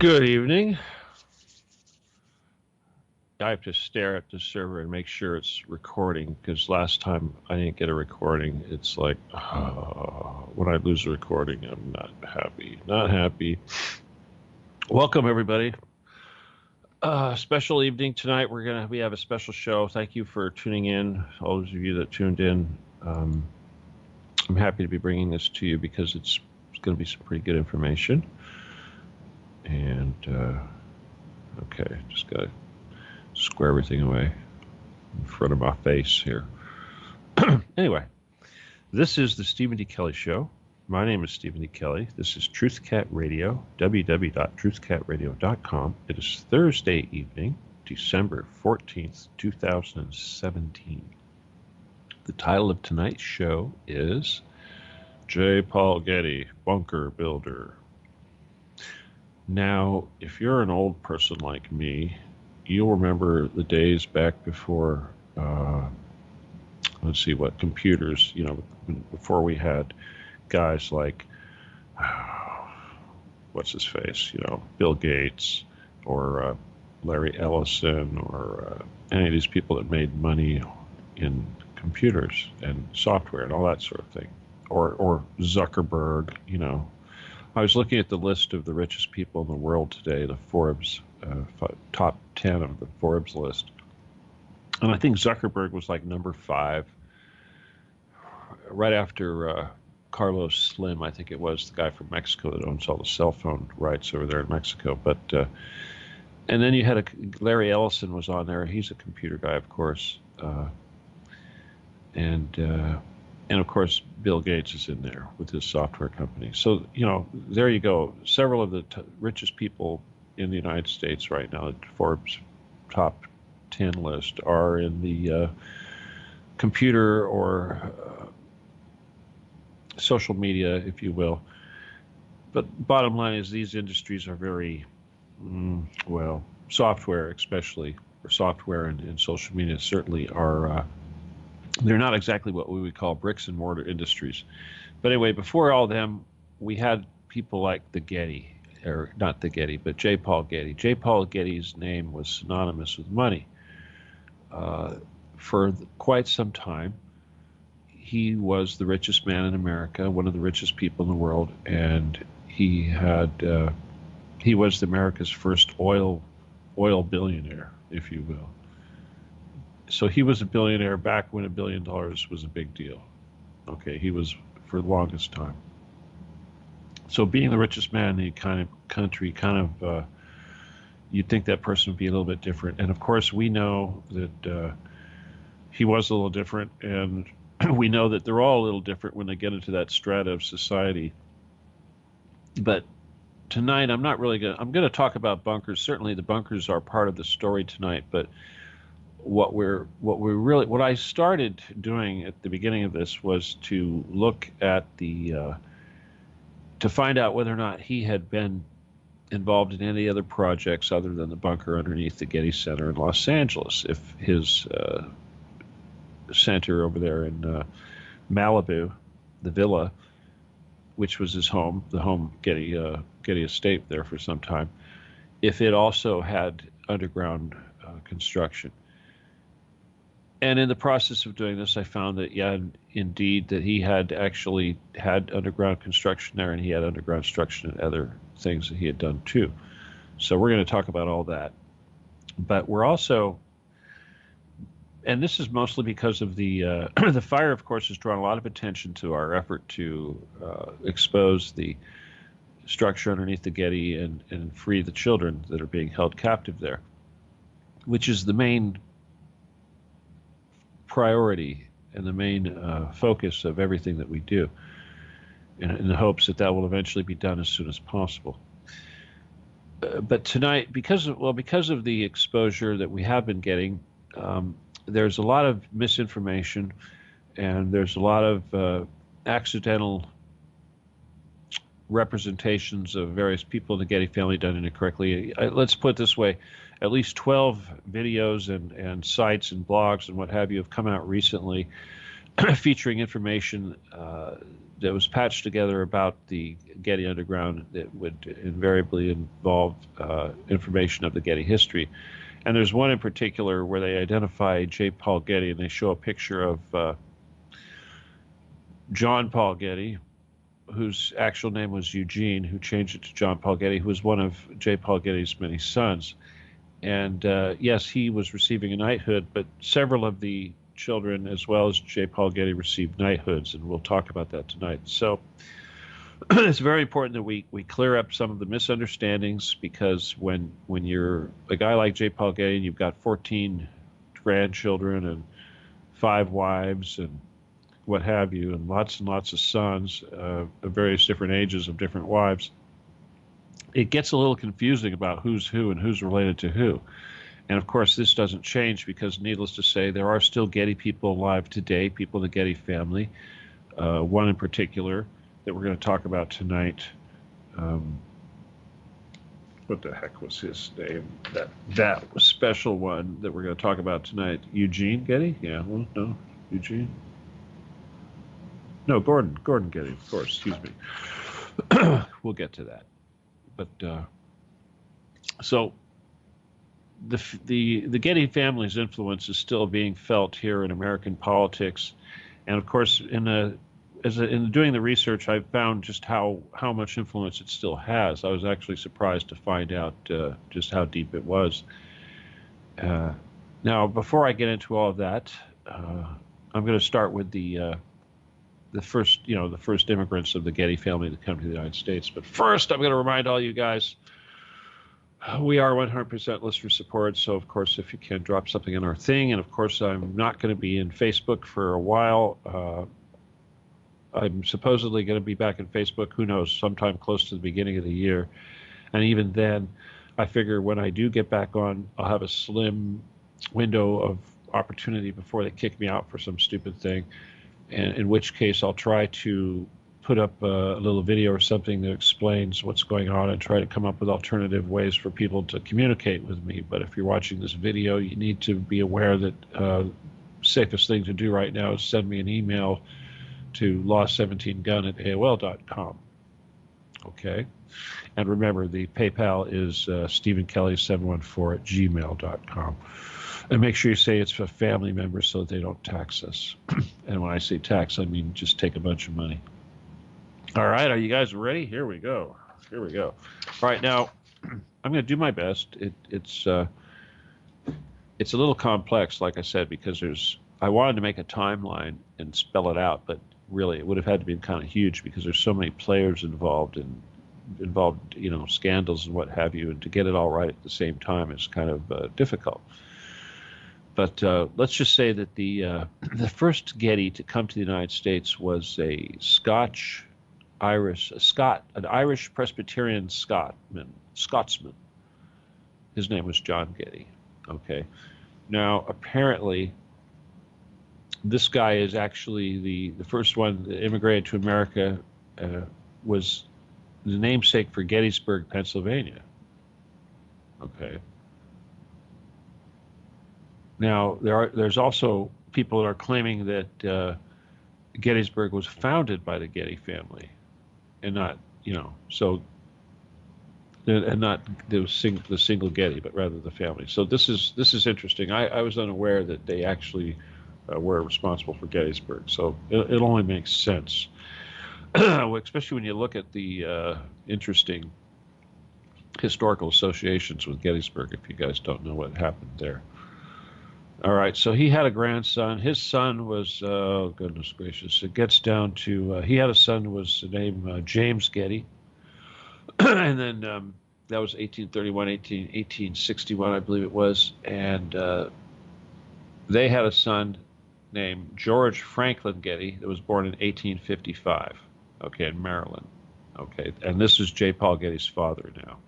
Good evening. I have to stare at the server and make sure it's recording because last time I didn't get a recording. It's like, when I lose a recording, I'm not happy. Not happy. Welcome, everybody. Special evening tonight. We have a special show. Thank you for tuning in. All those of you that tuned in. I'm happy to be bringing this to you because it's going to be some pretty good information. And okay, just got to square everything away in front of my face here. Anyway, this is the Stephen D. Kelley Show. My name is Stephen D. Kelley. This is TruthCat Radio, www.truthcatradio.com. It is Thursday evening, December 14th, 2017. The title of tonight's show is J. Paul Getty, Bunker Builder. Now, if you're an old person like me, you'll remember the days back before, let's see, what computers, before we had guys like, what's his face, Bill Gates or Larry Ellison or any of these people that made money in computers and software and all that sort of thing, or Zuckerberg. I was looking at the list of the richest people in the world today, the Forbes top 10 of the Forbes list. And I think Zuckerberg was like number 5, right after Carlos Slim, I think it was, the guy from Mexico that owns all the cell phone rights over there in Mexico. But and then you had Larry Ellison was on there. He's a computer guy, of course. And of course, Bill Gates is in there with his software company. So, there you go. Several of the richest people in the United States right now, the Forbes top 10 list, are in the computer or social media, if you will. But bottom line is these industries are very, software especially, or software and social media certainly are, they're not exactly what we would call bricks and mortar industries. But anyway, before all them, we had people like the Getty, or not the Getty, but J. Paul Getty. J. Paul Getty's name was synonymous with money. For quite some time, he was the richest man in America, one of the richest people in the world, and he was America's first oil billionaire, if you will. So he was a billionaire back when $1 billion was a big deal. Okay, he was for the longest time. So being the richest man in the country, you'd think that person would be a little bit different. And of course, we know that he was a little different, and we know that they're all a little different when they get into that strata of society. But tonight, I'm going to talk about bunkers. Certainly, the bunkers are part of the story tonight, but what I started doing at the beginning of this was to look at to find out whether or not he had been involved in any other projects other than the bunker underneath the Getty Center in Los Angeles. If his center over there in Malibu, the villa, which was his home, the home Getty estate there for some time, if it also had underground construction. And in the process of doing this, I found that, indeed, that he had actually had underground construction there, and he had underground construction and other things that he had done too. So we're going to talk about all that. But we're also, and this is mostly because of the the fire, of course, has drawn a lot of attention to our effort to expose the structure underneath the Getty and free the children that are being held captive there, which is the main priority and the main focus of everything that we do, in the hopes that will eventually be done as soon as possible. But tonight, because of the exposure that we have been getting, there's a lot of misinformation, and there's a lot of accidental representations of various people in the Getty family done incorrectly. Let's put it this way. At least 12 videos and sites and blogs and what have you have come out recently featuring information that was patched together about the Getty Underground that would invariably involve information of the Getty history. And there's one in particular where they identify J. Paul Getty, and they show a picture of John Paul Getty, whose actual name was Eugene, who changed it to John Paul Getty, who was one of J. Paul Getty's many sons. And yes, he was receiving a knighthood, but several of the children, as well as J. Paul Getty, received knighthoods, and we'll talk about that tonight. So it's very important that we clear up some of the misunderstandings, because when you're a guy like J. Paul Getty and you've got 14 grandchildren and 5 wives and what have you, and lots of sons of various different ages of different wives, it gets a little confusing about who's who and who's related to who. And of course, this doesn't change, because needless to say, there are still Getty people alive today, people in the Getty family. One in particular that we're going to talk about tonight. What the heck was his name? That special one that we're going to talk about tonight. Eugene Getty? Yeah, well, no, Eugene. No, Gordon Getty, of course. Excuse me. We'll get to that. But so the Getty family's influence is still being felt here in American politics, and of course, in doing the research, I found just how much influence it still has. I was actually surprised to find out just how deep it was. Now, before I get into all of that, I'm going to start with the first immigrants of the Getty family to come to the United States. But first, I'm going to remind all you guys, we are 100% listener supported, so of course, if you can, drop something in our thing. And of course, I'm not going to be in Facebook for a while. I'm supposedly going to be back in Facebook, who knows, sometime close to the beginning of the year. And even then, I figure when I do get back on, I'll have a slim window of opportunity before they kick me out for some stupid thing. And in which case, I'll try to put up a little video or something that explains what's going on and try to come up with alternative ways for people to communicate with me. But if you're watching this video, you need to be aware that safest thing to do right now is send me an email to law17gun@aol.com. Okay? And remember, the PayPal is StephenKelley714@gmail.com. And make sure you say it's for family members so that they don't tax us. And when I say tax, I mean just take a bunch of money. All right, are you guys ready? Here we go. All right, now, I'm going to do my best. It's a little complex, like I said, because I wanted to make a timeline and spell it out, but really it would have had to be kind of huge because there's so many players involved, scandals and what have you, and to get it all right at the same time is kind of difficult. But let's just say that the first Getty to come to the United States was an Irish Presbyterian Scotsman. His name was John Getty. Okay. Now, apparently, this guy is actually the first one that immigrated to America, was the namesake for Gettysburg, Pennsylvania. Okay. Now, there's also people that are claiming that Gettysburg was founded by the Getty family, and not, and not the single Getty, but rather the family. So this is interesting. I was unaware that they actually were responsible for Gettysburg. So it only makes sense, especially when you look at the interesting historical associations with Gettysburg. If you guys don't know what happened there. All right, so he had a grandson. His son was, oh, goodness gracious, it gets down to, he had a son who was named James Getty. And then that was 1861, I believe it was. And they had a son named George Franklin Getty that was born in 1855, okay, in Maryland. Okay, and this is J. Paul Getty's father now.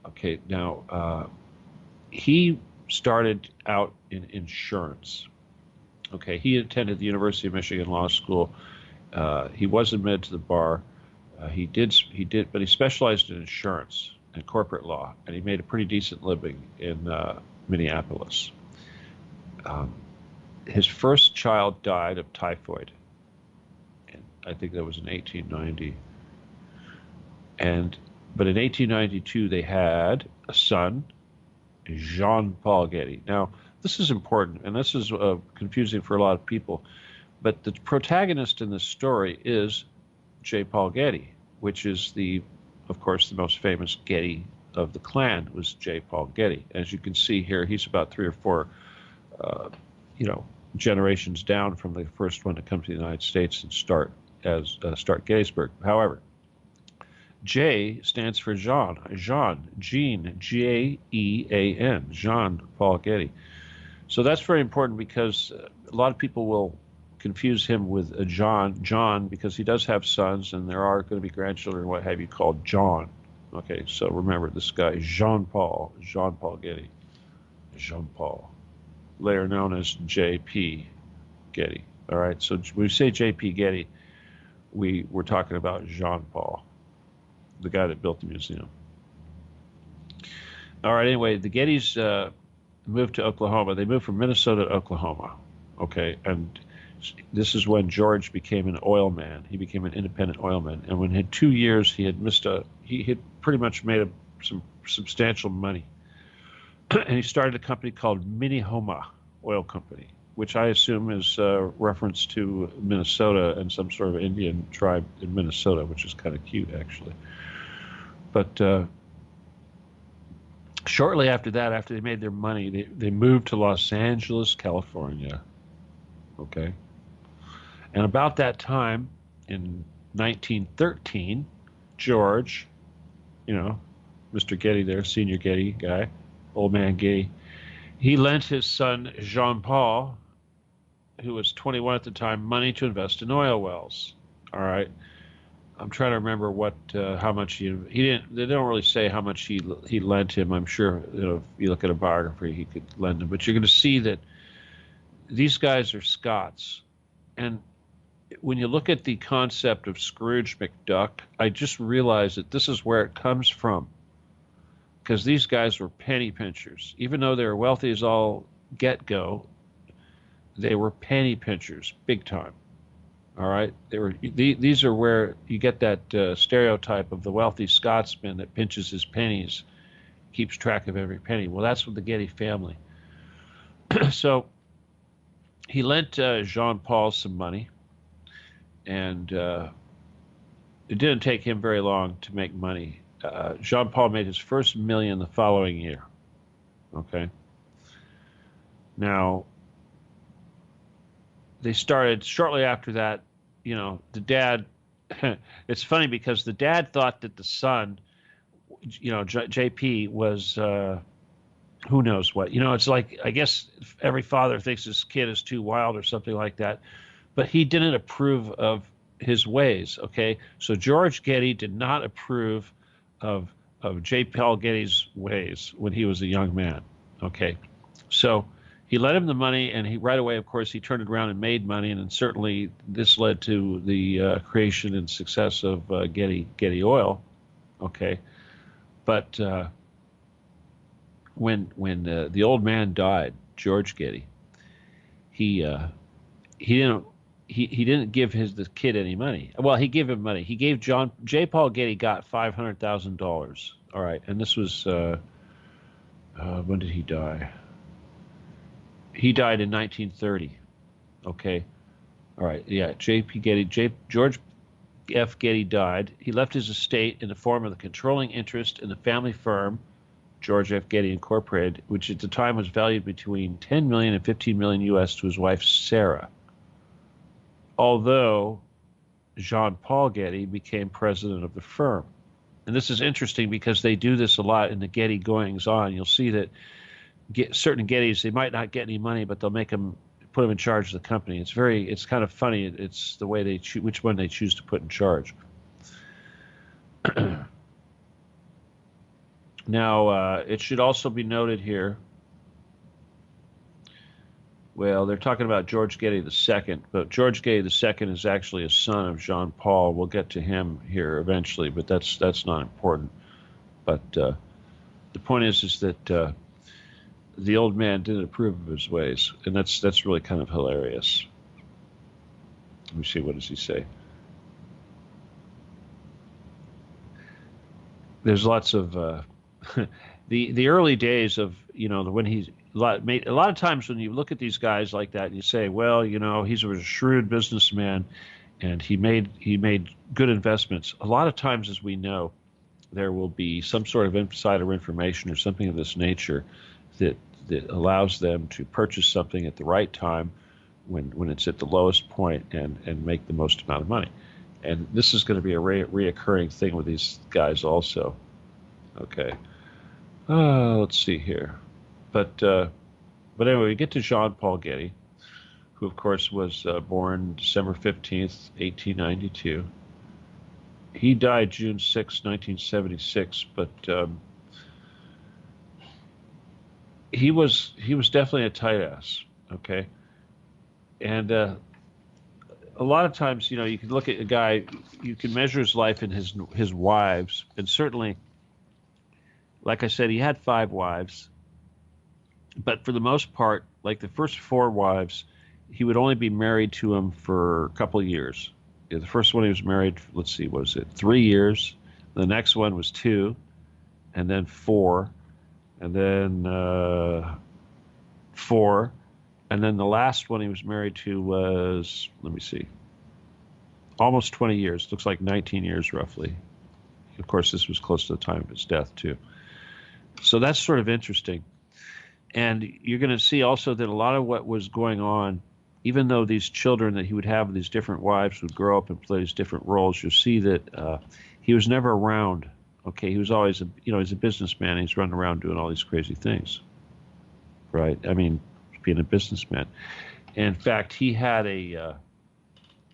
Okay, now, he started out in insurance. Okay, he attended the University of Michigan Law School. He was admitted to the bar. He did, but he specialized in insurance and corporate law, and he made a pretty decent living in Minneapolis. his first child died of typhoid. And I think that was in 1890. But in 1892, they had a son, Jean-Paul Getty. Now, this is important, and this is confusing for a lot of people, but the protagonist in this story is J. Paul Getty, which is of course, the most famous Getty of the clan was J. Paul Getty. As you can see here, he's about 3 or 4, generations down from the first one to come to the United States and start Gettysburg. However, J stands for Jean, Jean, Jean, Jean Paul Getty. So that's very important because a lot of people will confuse him with John, because he does have sons and there are going to be grandchildren, what have you, called John. Okay, so remember this guy, Jean Paul Getty, Jean Paul, later known as J.P. Getty. All right, so when we say J.P. Getty, we're talking about Jean Paul, the guy that built the museum. All right, anyway, the Gettys moved to Oklahoma. They moved from Minnesota to Oklahoma, okay? And this is when George became an oil man. He became an independent oil man. And when he had 2 years, he had pretty much made some substantial money. And he started a company called Minnehaha Oil Company, which I assume is a reference to Minnesota and some sort of Indian tribe in Minnesota, which is kind of cute, actually. But shortly after that, after they made their money, they moved to Los Angeles, California. Okay. And about that time, in 1913, George, Mr. Getty there, senior Getty guy, old man Getty, he lent his son Jean-Paul, who was 21 at the time, money to invest in oil wells. All right. I'm trying to remember how much he didn't. They don't really say how much he lent him. I'm sure if you look at a biography, he could lend him. But you're going to see that these guys are Scots, and when you look at the concept of Scrooge McDuck, I just realized that this is where it comes from, because these guys were penny pinchers. Even though they were wealthy as all get-go, they were penny pinchers, big time. All right, these are where you get that stereotype of the wealthy Scotsman that pinches his pennies, keeps track of every penny. Well, that's with the Getty family. So he lent Jean-Paul some money, and it didn't take him very long to make money. Jean-Paul made his first million the following year. Okay. Now, they started shortly after that, the dad, it's funny because the dad thought that the son, JP was, who knows what, it's like, I guess every father thinks his kid is too wild or something like that, but he didn't approve of his ways. Okay. So George Getty did not approve of J. Paul Getty's ways when he was a young man. Okay. So he lent him the money, and right away, of course, he turned it around and made money, and certainly this led to the creation and success of Getty Oil. Okay. But when the old man died, George Getty, he didn't give the kid any money. Well, he gave him money. He gave J. Paul Getty got $500,000. All right, and this was when did he die? He died in 1930. Okay, all right, yeah. George F. Getty died. He left his estate in the form of the controlling interest in the family firm, George F. Getty Incorporated, which at the time was valued between $10 million and $15 million U.S. to his wife Sarah. Although Jean-Paul Getty became president of the firm. And this is interesting because they do this a lot in the Getty goings-on. You'll see that certain Gettys, they might not get any money, but they'll put them in charge of the company. It's kind of funny. It's the way they choose, which one they choose to put in charge. Now, it should also be noted here, well, they're talking about George Getty II, but George Getty II is actually a son of Jean-Paul. We'll get to him here eventually, but that's not important. But the point is that the old man didn't approve of his ways, and that's really kind of hilarious. Let me see, what does he say? There's lots of the early days of, when he's a lot of times when you look at these guys like that and you say, well, he was a shrewd businessman and he made good investments. A lot of times, as we know, there will be some sort of insider information or something of this nature that allows them to purchase something at the right time when it's at the lowest point and make the most amount of money. And this is going to be a reoccurring thing with these guys also. Okay. Let's see here. But anyway, we get to Jean-Paul Getty, who, of course, was born December 15th, 1892. He died June 6, 1976, but he was definitely a tight ass, okay? And a lot of times, you can look at a guy, you can measure his life in his wives, and certainly, like I said, he had 5 wives, but for the most part, like the first 4 wives, he would only be married to them for a couple of years. The first one he was married, let's see, what was it, 3 years? The next one was 2, and then 4, and then 4, and then the last one he was married to was, let me see, almost 20 years. Looks like 19 years roughly. Of course, this was close to the time of his death too. So that's sort of interesting. And you're going to see also that a lot of what was going on, even though these children that he would have, these different wives, would grow up and play these different roles, you'll see that he was never around. Okay, he was always, he's a businessman. He's running around doing all these crazy things, right? I mean, being a businessman. In fact, he had a,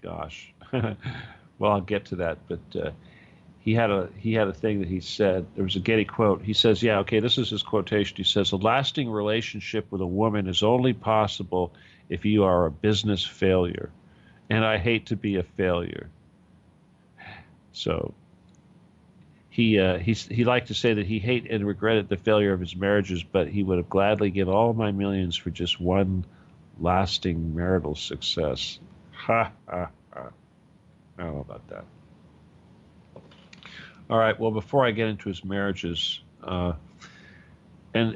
gosh, well, I'll get to that, but he had a thing that he said. There was a Getty quote. He says, yeah, okay, this is his quotation. He says, a lasting relationship with a woman is only possible if you are a business failure, and I hate to be a failure. So he liked to say that he hated and regretted the failure of his marriages, but he would have gladly give all my millions for just one lasting marital success. Ha, ha, ha. I don't know about that. All right, well, before I get into his marriages, and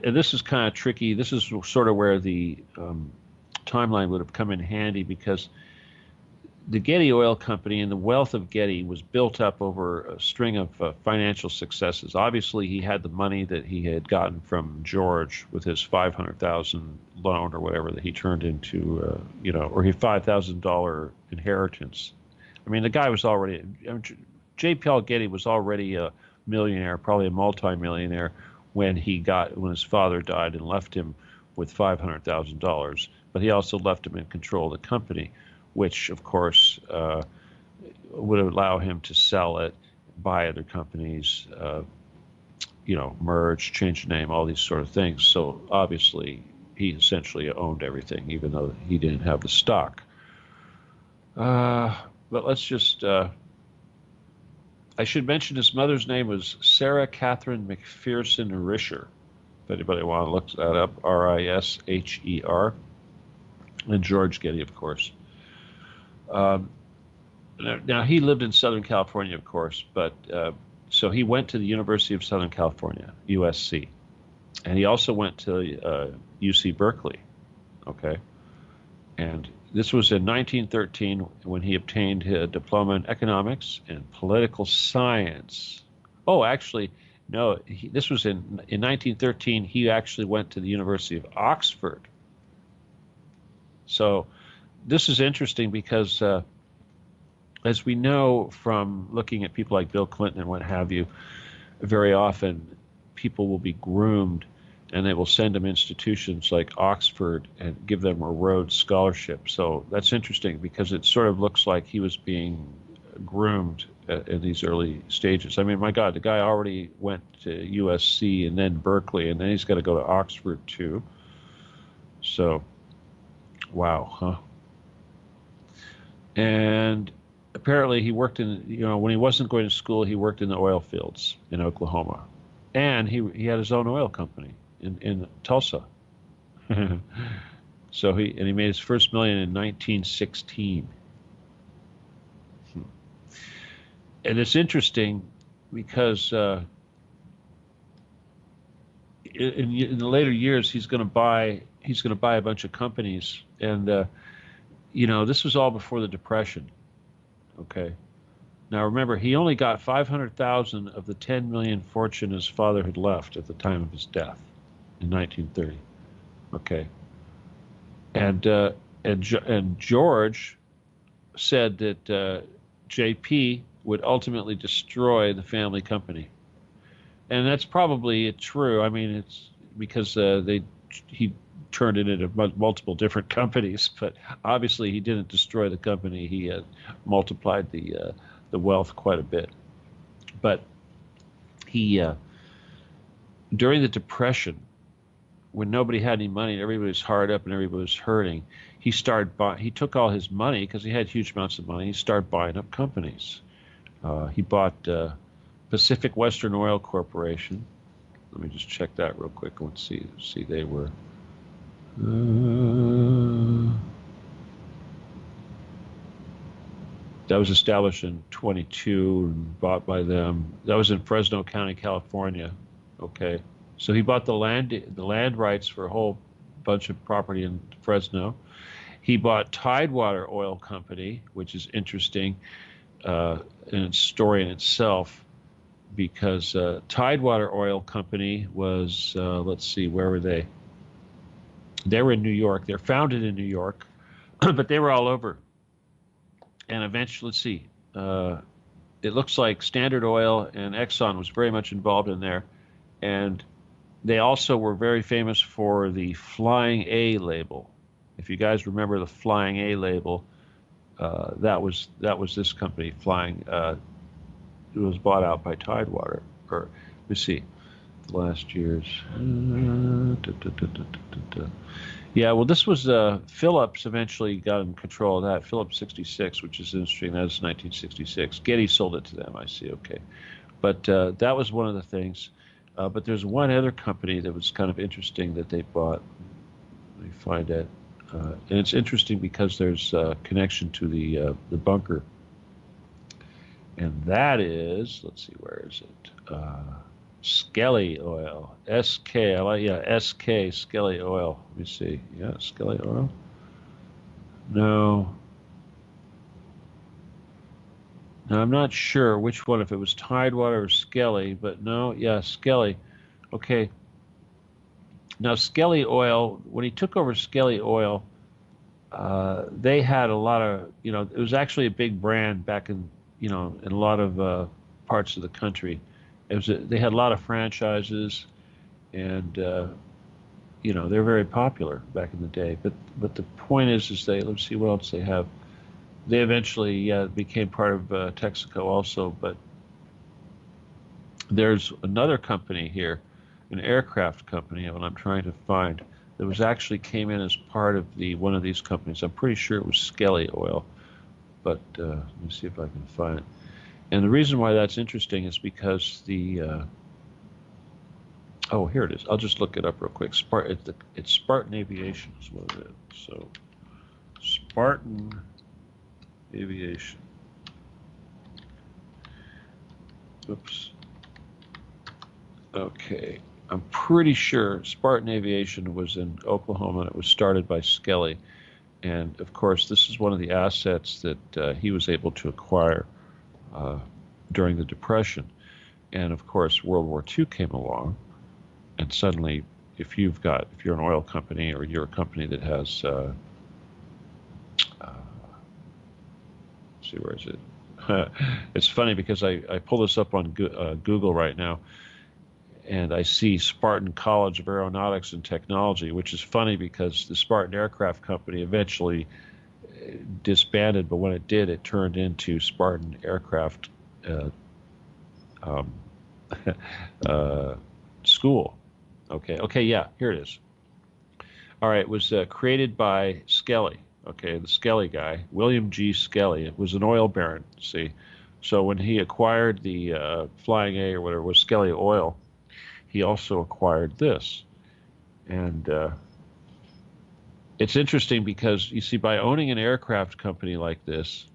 this is kind of tricky. This is sort of where the timeline would have come in handy, because the Getty Oil Company and the wealth of Getty was built up over a string of financial successes. Obviously, he had the money that he had gotten from George with his $500,000 loan or whatever that he turned into, or his $5,000 inheritance. I mean, the guy was already, J. Paul Getty was already a millionaire, probably a multimillionaire, when his father died and left him with $500,000. But he also left him in control of the company, which, of course, would allow him to sell it, buy other companies, merge, change the name, all these sort of things. So obviously, he essentially owned everything, even though he didn't have the stock. But let's just... I should mention his mother's name was Sarah Catherine McPherson Risher. If anybody want to look that up, Risher. And George Getty, of course. Now, he lived in Southern California, of course, but so he went to the University of Southern California, USC. And he also went to UC Berkeley, okay? And this was in 1913 when he obtained his diploma in economics and political science. Oh, actually, no, this was in 1913. He actually went to the University of Oxford. So this is interesting because, as we know from looking at people like Bill Clinton and what have you, very often people will be groomed and they will send them institutions like Oxford and give them a Rhodes Scholarship. So that's interesting because it sort of looks like he was being groomed in these early stages. I mean, my God, the guy already went to USC and then Berkeley, and then he's got to go to Oxford too. So, wow, huh? And apparently he worked in, when he wasn't going to school, he worked in the oil fields in Oklahoma. And he had his own oil company in Tulsa. So he made his first million in 1916. And it's interesting because in the later years he's going to buy a bunch of companies, and this was all before the Depression. Okay. Now remember, he only got 500,000 of the 10 million fortune his father had left at the time of his death in 1930. Okay. And George said that JP would ultimately destroy the family company, and that's probably true. I mean, it's because he turned it into multiple different companies, but obviously he didn't destroy the company. He multiplied the wealth quite a bit. But he during the Depression, when nobody had any money and everybody was hard up and everybody was hurting, he took all his money because he had huge amounts of money. He started buying up companies. He bought Pacific Western Oil Corporation. Let me just check that real quick. Let's see, they were. That was established in 22 and bought by them. That was in Fresno County, California. Okay, so he bought the land rights for a whole bunch of property in Fresno. He bought Tidewater Oil Company, which is interesting in its story in itself, because Tidewater Oil Company was, let's see, where were they? They were in New York. They're founded in New York, but they were all over. And eventually, let's see, it looks like Standard Oil and Exxon was very much involved in there. And they also were very famous for the Flying A label. If you guys remember the Flying A label, that was this company, Flying. It was bought out by Tidewater. Or let me see, last year's. Yeah, well, this was Phillips eventually got in control of that. Phillips 66, which is interesting. That was 1966. Getty sold it to them. I see. Okay, but that was one of the things. But there's one other company that was kind of interesting that they bought. Let me find it. And it's interesting because there's a connection to the bunker. And that is, let's see, where is it? Kelley Oil. SK, SK, Kelley Oil. Let me see. Yeah, Kelley Oil. No. Now, I'm not sure which one, if it was Tidewater or Kelley, but no, yeah, Kelley. Okay. Now, Kelley Oil, when he took over Kelley Oil, they had a lot of, it was actually a big brand back in, in a lot of parts of the country. They had a lot of franchises, and, they're very popular back in the day. But the point is let's see what else they have. They eventually became part of Texaco also, but there's another company here, an aircraft company, and I'm trying to find, that was actually came in as part of one of these companies. I'm pretty sure it was Kelley Oil, but let me see if I can find it. And the reason why that's interesting is because oh, here it is. I'll just look it up real quick. It's Spartan Aviation is what it is. So Spartan Aviation. Oops. Okay. I'm pretty sure Spartan Aviation was in Oklahoma, and it was started by Kelley. And of course, this is one of the assets that he was able to acquire during the Depression. And of course, World War II came along, and suddenly, if you're an oil company, or you're a company that has, see, where is it? It's funny because I pull this up on Google right now, and I see Spartan College of Aeronautics and Technology, which is funny because the Spartan Aircraft Company eventually disbanded, but when it did, it turned into Spartan Aircraft School. Okay, yeah, here it is. All right, it was created by Kelley. Okay, the Kelley guy, William G. Kelley. It was an oil baron, see. So when he acquired the Flying A, or whatever it was, Kelley Oil, he also acquired this. And it's interesting because you see, by owning an aircraft company like this,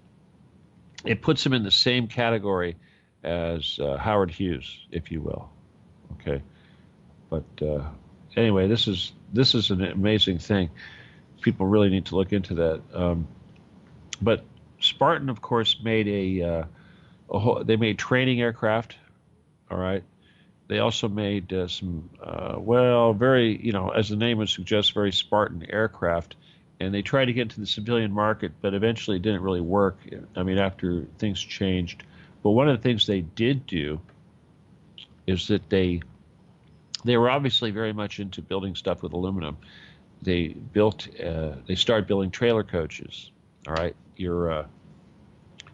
it puts him in the same category as Howard Hughes, if you will. Okay, but anyway, this is an amazing thing. People really need to look into that. But Spartan, of course, made they made training aircraft. All right. They also made some, well, very, as the name would suggest, very Spartan aircraft. And they tried to get into the civilian market, but eventually it didn't really work. I mean, after things changed. But one of the things they did do is that they were obviously very much into building stuff with aluminum. They started building trailer coaches. All right.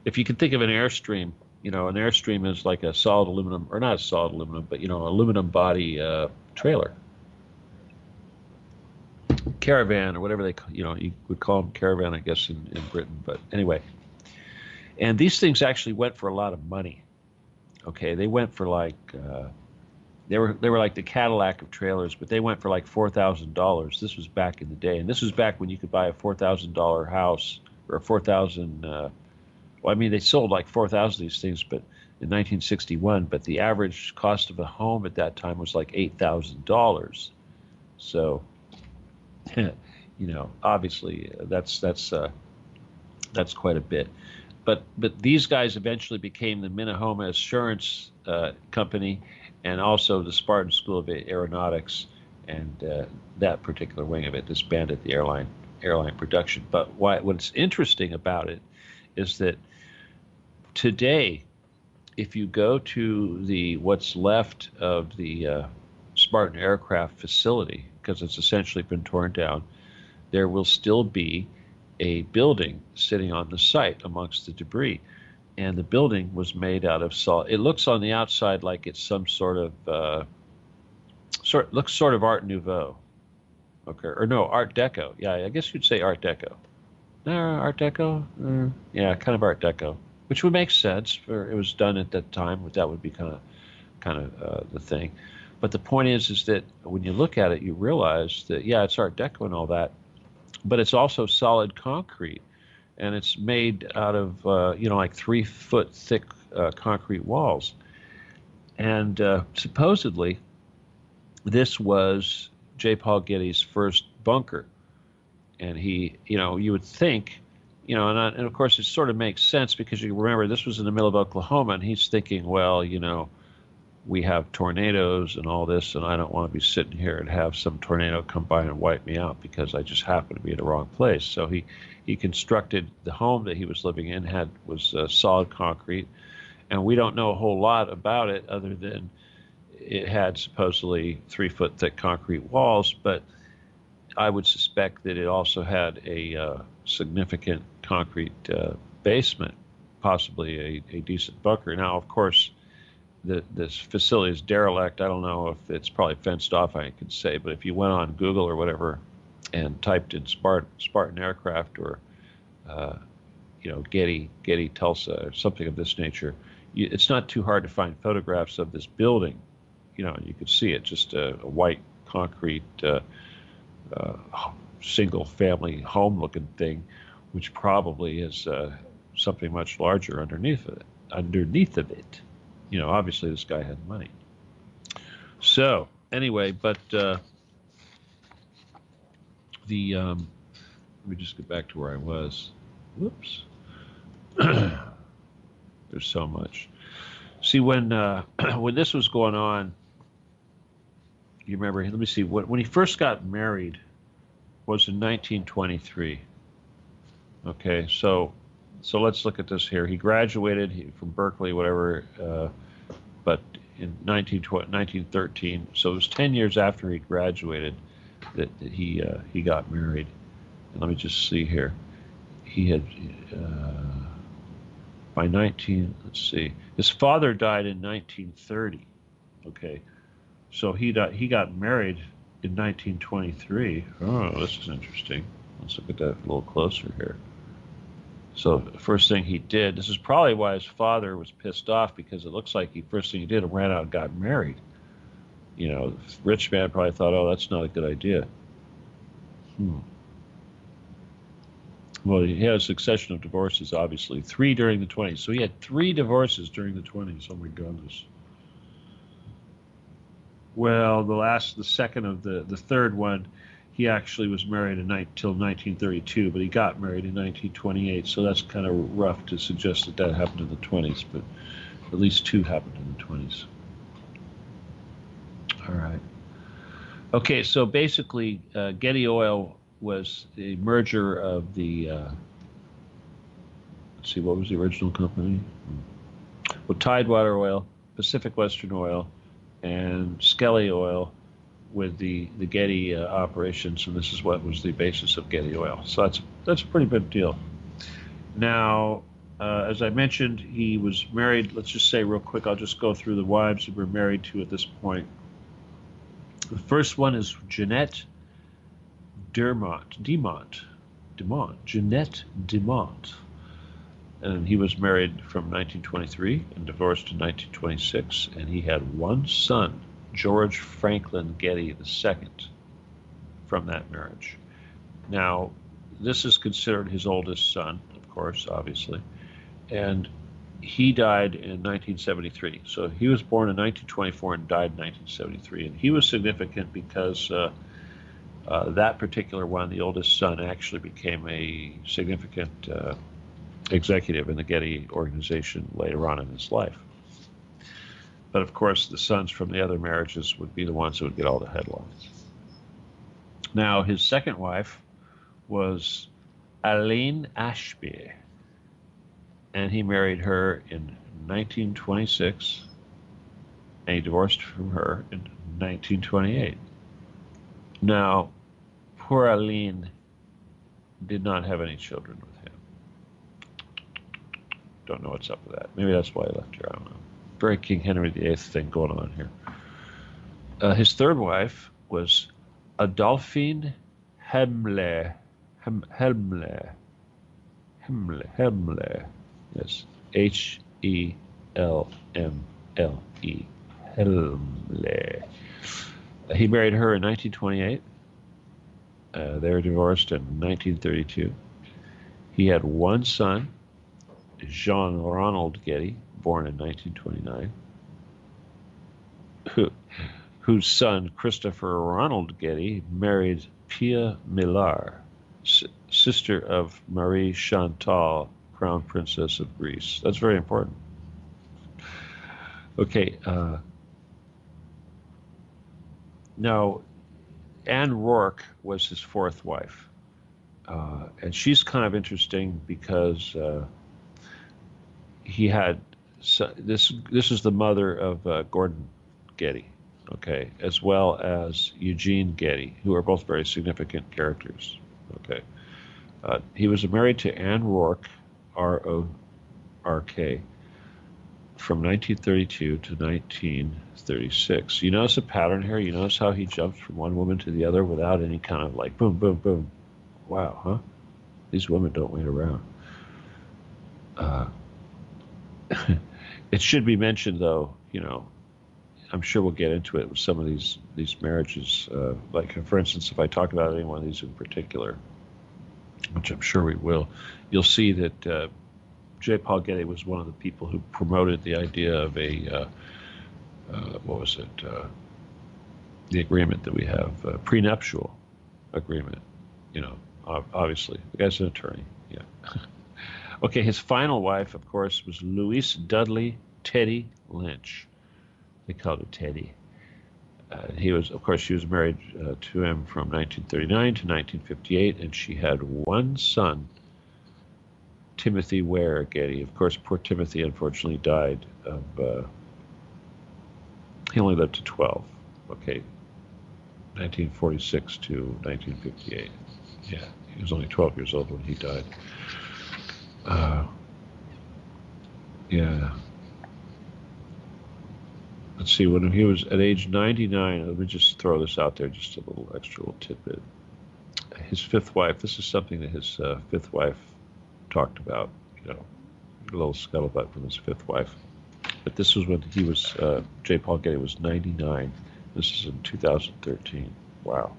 If you can think of an Airstream, an Airstream is like a solid aluminum, or not a solid aluminum, but aluminum body trailer, caravan, or whatever you would call them caravan, I guess, in Britain. But anyway, and these things actually went for a lot of money. Okay, they went for like they were like the Cadillac of trailers, but they went for like $4,000. This was back in the day, and this was back when you could buy a $4,000 house or a 4,000. Well, I mean, they sold like 4,000 of these things, but in 1961, but the average cost of a home at that time was like $8,000. So, obviously that's quite a bit. But these guys eventually became the Minahoma Assurance Company, and also the Spartan School of Aeronautics, and that particular wing of it disbanded the airline production. But what's interesting about it is that today, if you go to what's left of the Spartan aircraft facility, because it's essentially been torn down, there will still be a building sitting on the site amongst the debris. And the building was made out of salt. It looks on the outside like it's some sort of looks sort of Art Nouveau, okay, or no, Art Deco. Yeah, I guess you'd say Art Deco. Art Deco? Yeah, kind of Art Deco, which would make sense. For it was done at that time. That would be kind of the thing. But the point is that when you look at it, you realize that yeah, it's Art Deco and all that, but it's also solid concrete, and it's made out of like 3 foot thick concrete walls. And supposedly, this was J. Paul Getty's first bunker. And he, you would think, and of course it sort of makes sense because you remember this was in the middle of Oklahoma, and he's thinking, well, we have tornadoes and all this, and I don't want to be sitting here and have some tornado come by and wipe me out because I just happen to be in the wrong place. So he constructed the home that he was living in was solid concrete, and we don't know a whole lot about it other than it had supposedly 3 foot thick concrete walls, but I would suspect that it also had a significant concrete basement, possibly a decent bunker. Now, of course, this facility is derelict. I don't know if it's probably fenced off, I could say, but if you went on Google or whatever and typed in Spartan aircraft or Getty Tulsa or something of this nature, it's not too hard to find photographs of this building. You could see it, just a white concrete single family home looking thing, which probably is something much larger underneath of it. Obviously this guy had money. So anyway, but let me just get back to where I was. Whoops. There's so much. See, when this was going on, you remember, let me see, when he first got married was in 1923. Okay, so let's look at this here. He graduated from Berkeley, whatever, but in 1913. So it was 10 years after he graduated that he got married. And let me just see here. He had by 19. Let's see. His father died in 1930. Okay, so he got married in 1923. Oh, this is interesting. Let's look at that a little closer here. So the first thing he did, this is probably why his father was pissed off, because it looks like first thing he did, ran out and got married. The rich man probably thought, oh, that's not a good idea. Well, he had a succession of divorces, obviously. 3 during the 20s. So he had 3 divorces during the 20s. Oh, my goodness. Well, the second of the third one, he actually was married till 1932, but he got married in 1928. So that's kind of rough to suggest that that happened in the 20s, but at least 2 happened in the 20s. All right. Okay, so basically, Getty Oil was the merger of the, let's see, what was the original company? Well, Tidewater Oil, Pacific Western Oil, and Kelley Oil with the Getty operations, and this is what was the basis of Getty Oil. So that's a pretty big deal. Now, as I mentioned, he was married. Let's just say real quick, I'll just go through the wives he were married to at this point. The first one is Jeanette Jeanette Demont. And he was married from 1923 and divorced in 1926, and he had one son, George Franklin Getty II, from that marriage. Now, this is considered his oldest son, of course, obviously, and he died in 1973. So he was born in 1924 and died in 1973, and he was significant because that particular one, the oldest son, actually became a significant executive in the Getty organization later on in his life. But of course, the sons from the other marriages would be the ones who would get all the headlines. Now, his second wife was Aline Ashby, and he married her in 1926, and he divorced from her in 1928. Now, poor Aline did not have any children with him. Don't know what's up with that. Maybe that's why he left her. I don't know. Very King Henry VIII thing going on here. His third wife was Adolphine Hemle. Yes, Helmle. Helmle. He married her in 1928. They were divorced in 1932. He had one son, Jean Ronald Getty, born in 1929, whose son, Christopher Ronald Getty, married Pia Millar, sister of Marie Chantal, Crown Princess of Greece. That's very important. Okay. Now, Anne Rourke was his fourth wife. And she's kind of interesting because he had this is the mother of Gordon Getty, okay, as well as Eugene Getty, who are both very significant characters. Okay, he was married to Anne Rourke, R-O-R-K, from 1932 to 1936. You notice a pattern here? You notice how he jumps from one woman to the other without any kind of like boom, boom, boom. Wow, huh? These women don't wait around. It should be mentioned, though, you know, I'm sure we'll get into it with some of these marriages. Like, for instance, if I talk about any one of these in particular, which I'm sure we will, you'll see that J. Paul Getty was one of the people who promoted the idea of a, the agreement that we have, prenuptial agreement, you know, obviously. The guy's an attorney, yeah. Okay, his final wife, of course, was Louise Dudley Teddy Lynch. They called her Teddy. She was married to him from 1939 to 1958, and she had one son, Timothy Ware Getty. Of course, poor Timothy unfortunately died of, he only lived to 12. Okay, 1946 to 1958. Yeah, he was only 12 years old when he died. Yeah. Let's see, when he was at age 99, let me just throw this out there, just a little extra little tidbit. His fifth wife, this is something that his fifth wife talked about, you know, a little scuttlebutt from his fifth wife. But this was when he was, J. Paul Getty was 99. This is in 2013. Wow.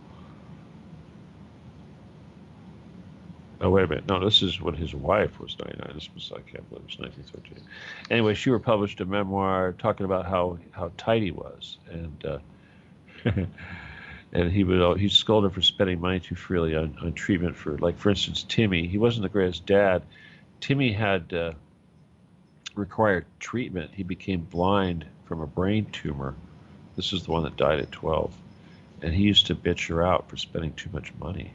Oh, wait a minute. No, this is when his wife was 99. This was, I can't believe it was 1913. Anyway, she republished a memoir talking about how tight he was. And he scolded her for spending money too freely on treatment for, like, for instance, Timmy. He wasn't the greatest dad. Timmy had required treatment. He became blind from a brain tumor. This is the one that died at 12. And he used to bitch her out for spending too much money.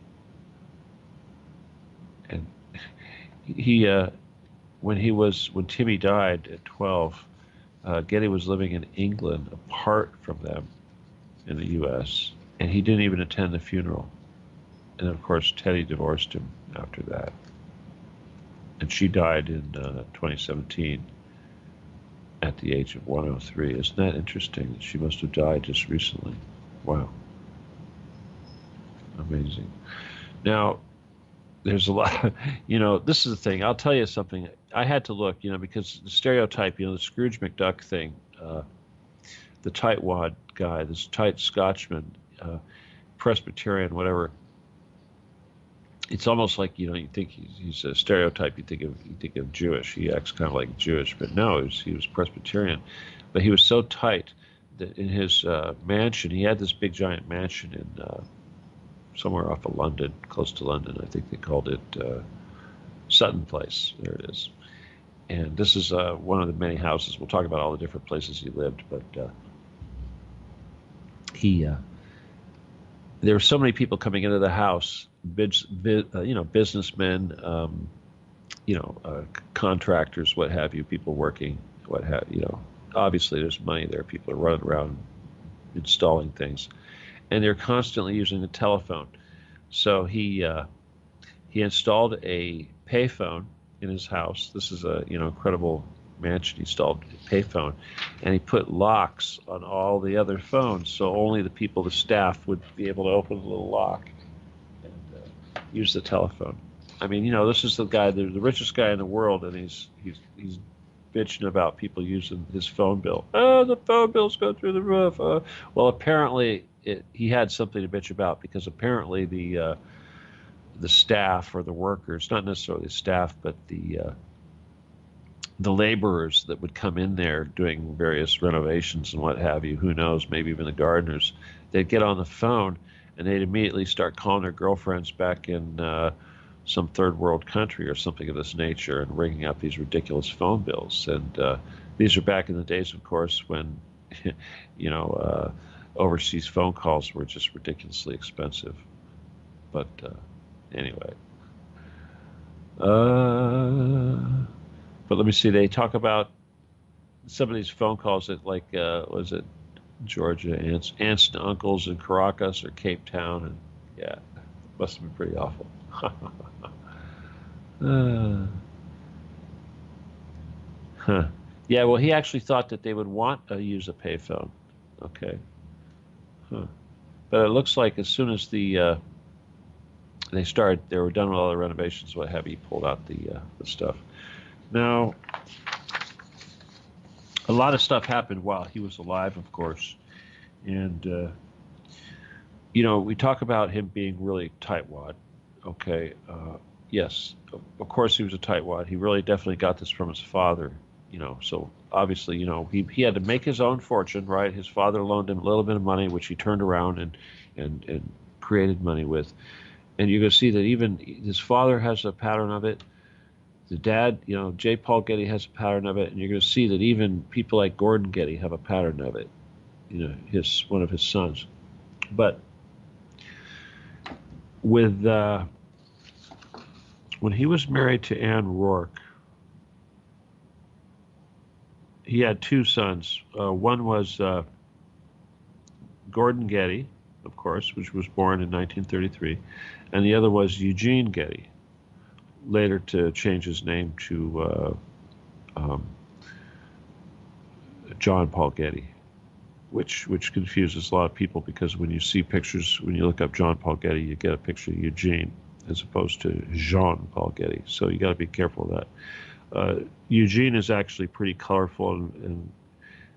And he when Timmy died at 12, Getty was living in England apart from them in the U.S., and he didn't even attend the funeral. And of course, Teddy divorced him after that. And she died in 2017 at the age of 103. Isn't that interesting? She must have died just recently. Wow. Amazing. Now, there's a lot, this is the thing. I'll tell you something. I had to look, because the stereotype, the Scrooge McDuck thing, the tightwad guy, this tight Scotchman, Presbyterian, whatever. It's almost like, you think he's a stereotype. You think of Jewish. He acts kind of like Jewish, but no, he was Presbyterian. But he was so tight that in his mansion, he had this big giant mansion in somewhere off of London, close to London. I think they called it Sutton Place. There it is. And this is one of the many houses. We'll talk about all the different places he lived, but there were so many people coming into the house, businessmen, contractors, what have you, people working, obviously there's money there. People are running around installing things. And they're constantly using the telephone. So he installed a payphone in his house. This is a incredible mansion. He installed a payphone, and he put locks on all the other phones, so only the people, the staff, would be able to open the little lock and use the telephone. I mean, this is the guy, the richest guy in the world, and he's bitching about people using his phone bill. Oh, the phone bills go through the roof. Well, apparently he had something to bitch about, because apparently the staff, or the workers, not necessarily the staff, but the laborers that would come in there doing various renovations and what have you, who knows, maybe even the gardeners, they'd get on the phone and they'd immediately start calling their girlfriends back in some third world country or something of this nature and ringing up these ridiculous phone bills. And these are back in the days, of course, when overseas phone calls were just ridiculously expensive. But anyway. But let me see. They talk about some of these phone calls that, like, was it Georgia, aunts and uncles in Caracas or Cape Town, and yeah, must have been pretty awful. Huh. Yeah, well, he actually thought that they would want to use a payphone. Okay. Huh. But it looks like as soon as they were done with all the renovations, what have you, he pulled out the stuff. Now, a lot of stuff happened while he was alive, of course. And, we talk about him being really tightwad. Okay. Yes, of course he was a tightwad. He really definitely got this from his father. So obviously, he had to make his own fortune, right? His father loaned him a little bit of money, which he turned around and created money with. And you're going to see that even his father has a pattern of it. The dad, J. Paul Getty has a pattern of it. And you're going to see that even people like Gordon Getty have a pattern of it, one of his sons. But with when he was married to Anne Rourke, he had two sons. One was Gordon Getty, of course, which was born in 1933, and the other was Eugene Getty, later to change his name to John Paul Getty, which confuses a lot of people, because when you see pictures, when you look up John Paul Getty, you get a picture of Eugene as opposed to Jean Paul Getty. So you got to be careful of that. Eugene is actually pretty colorful and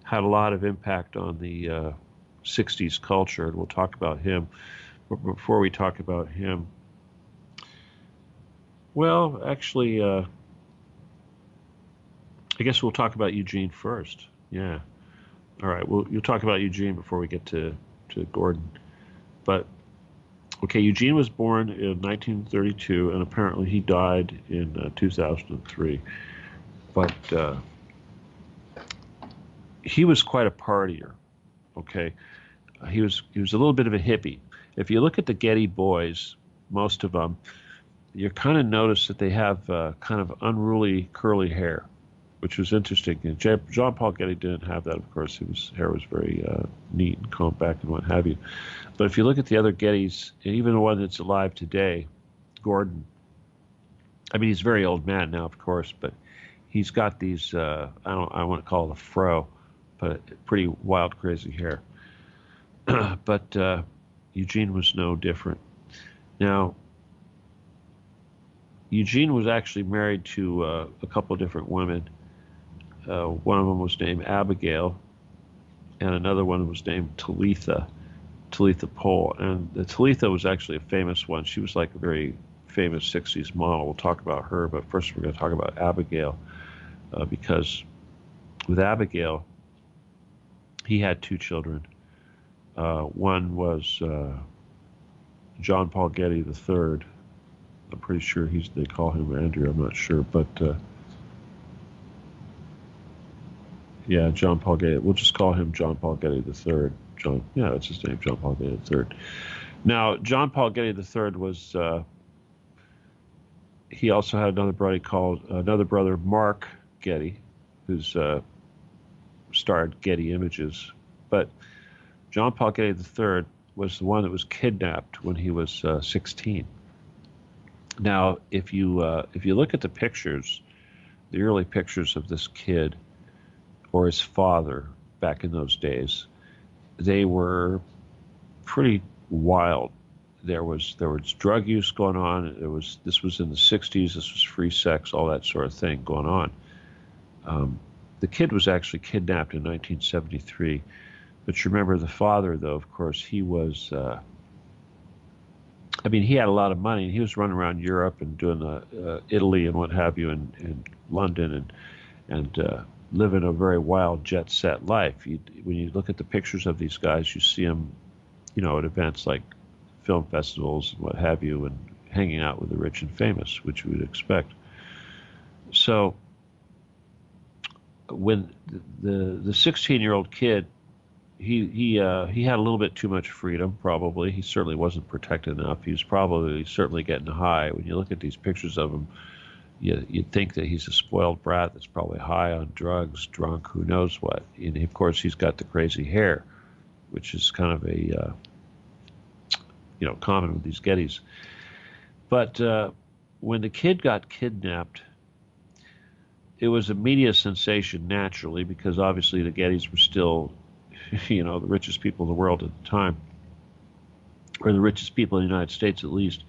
had a lot of impact on the 60s culture, and we'll talk about him. But before we talk about him, Well, actually, I guess we'll talk about Eugene first. Yeah. All right. Well, you'll talk about Eugene before we get to Gordon. But okay, Eugene was born in 1932, and apparently he died in 2003. But he was quite a partier. Okay, he was a little bit of a hippie. If you look at the Getty boys, most of them, you kind of notice that they have kind of unruly curly hair, which was interesting. And John Paul Getty didn't have that, of course. His hair was very neat and combed back and what have you. But if you look at the other Gettys, and even the one that's alive today, Gordon, I mean, he's a very old man now, of course, but he's got these, I want to call it a fro, but pretty wild, crazy hair. But Eugene was no different. Now, Eugene was actually married to a couple of different women. One of them was named Abigail, and another one was named Talitha Pole. And the Talitha was actually a famous one. She was like a very famous 60s model. We'll talk about her, but first we're going to talk about Abigail, because with Abigail, he had two children. One was John Paul Getty III. I'm pretty sure they call him Andrew. I'm not sure, but yeah, John Paul Getty. We'll just call him John Paul Getty III. Yeah, that's his name, John Paul Getty III. Now, John Paul Getty III was. He also had another brother, Mark Getty, who's starred Getty Images. But John Paul Getty III was the one that was kidnapped when he was 16. Now, if you look at the pictures, the early pictures of this kid or his father back in those days, they were pretty wild. There was drug use going on. This was in the 60s. This was free sex, all that sort of thing going on. The kid was actually kidnapped in 1973. But you remember the father, though, of course, he was, he had a lot of money, and he was running around Europe and doing Italy and what have you, and London, and living a very wild jet set life. When you look at the pictures of these guys, you see them, at events like film festivals and what have you, and hanging out with the rich and famous, which you would expect. So when the 16-year-old kid, he had a little bit too much freedom, probably. He certainly wasn't protected enough. He was probably certainly getting high. When you look at these pictures of him, you'd think that he's a spoiled brat that's probably high on drugs, drunk, who knows what. And of course, he's got the crazy hair, which is kind of a common with these Gettys. But when the kid got kidnapped, it was a media sensation naturally, because obviously the Gettys were still, the richest people in the world at the time, or the richest people in the United States at least,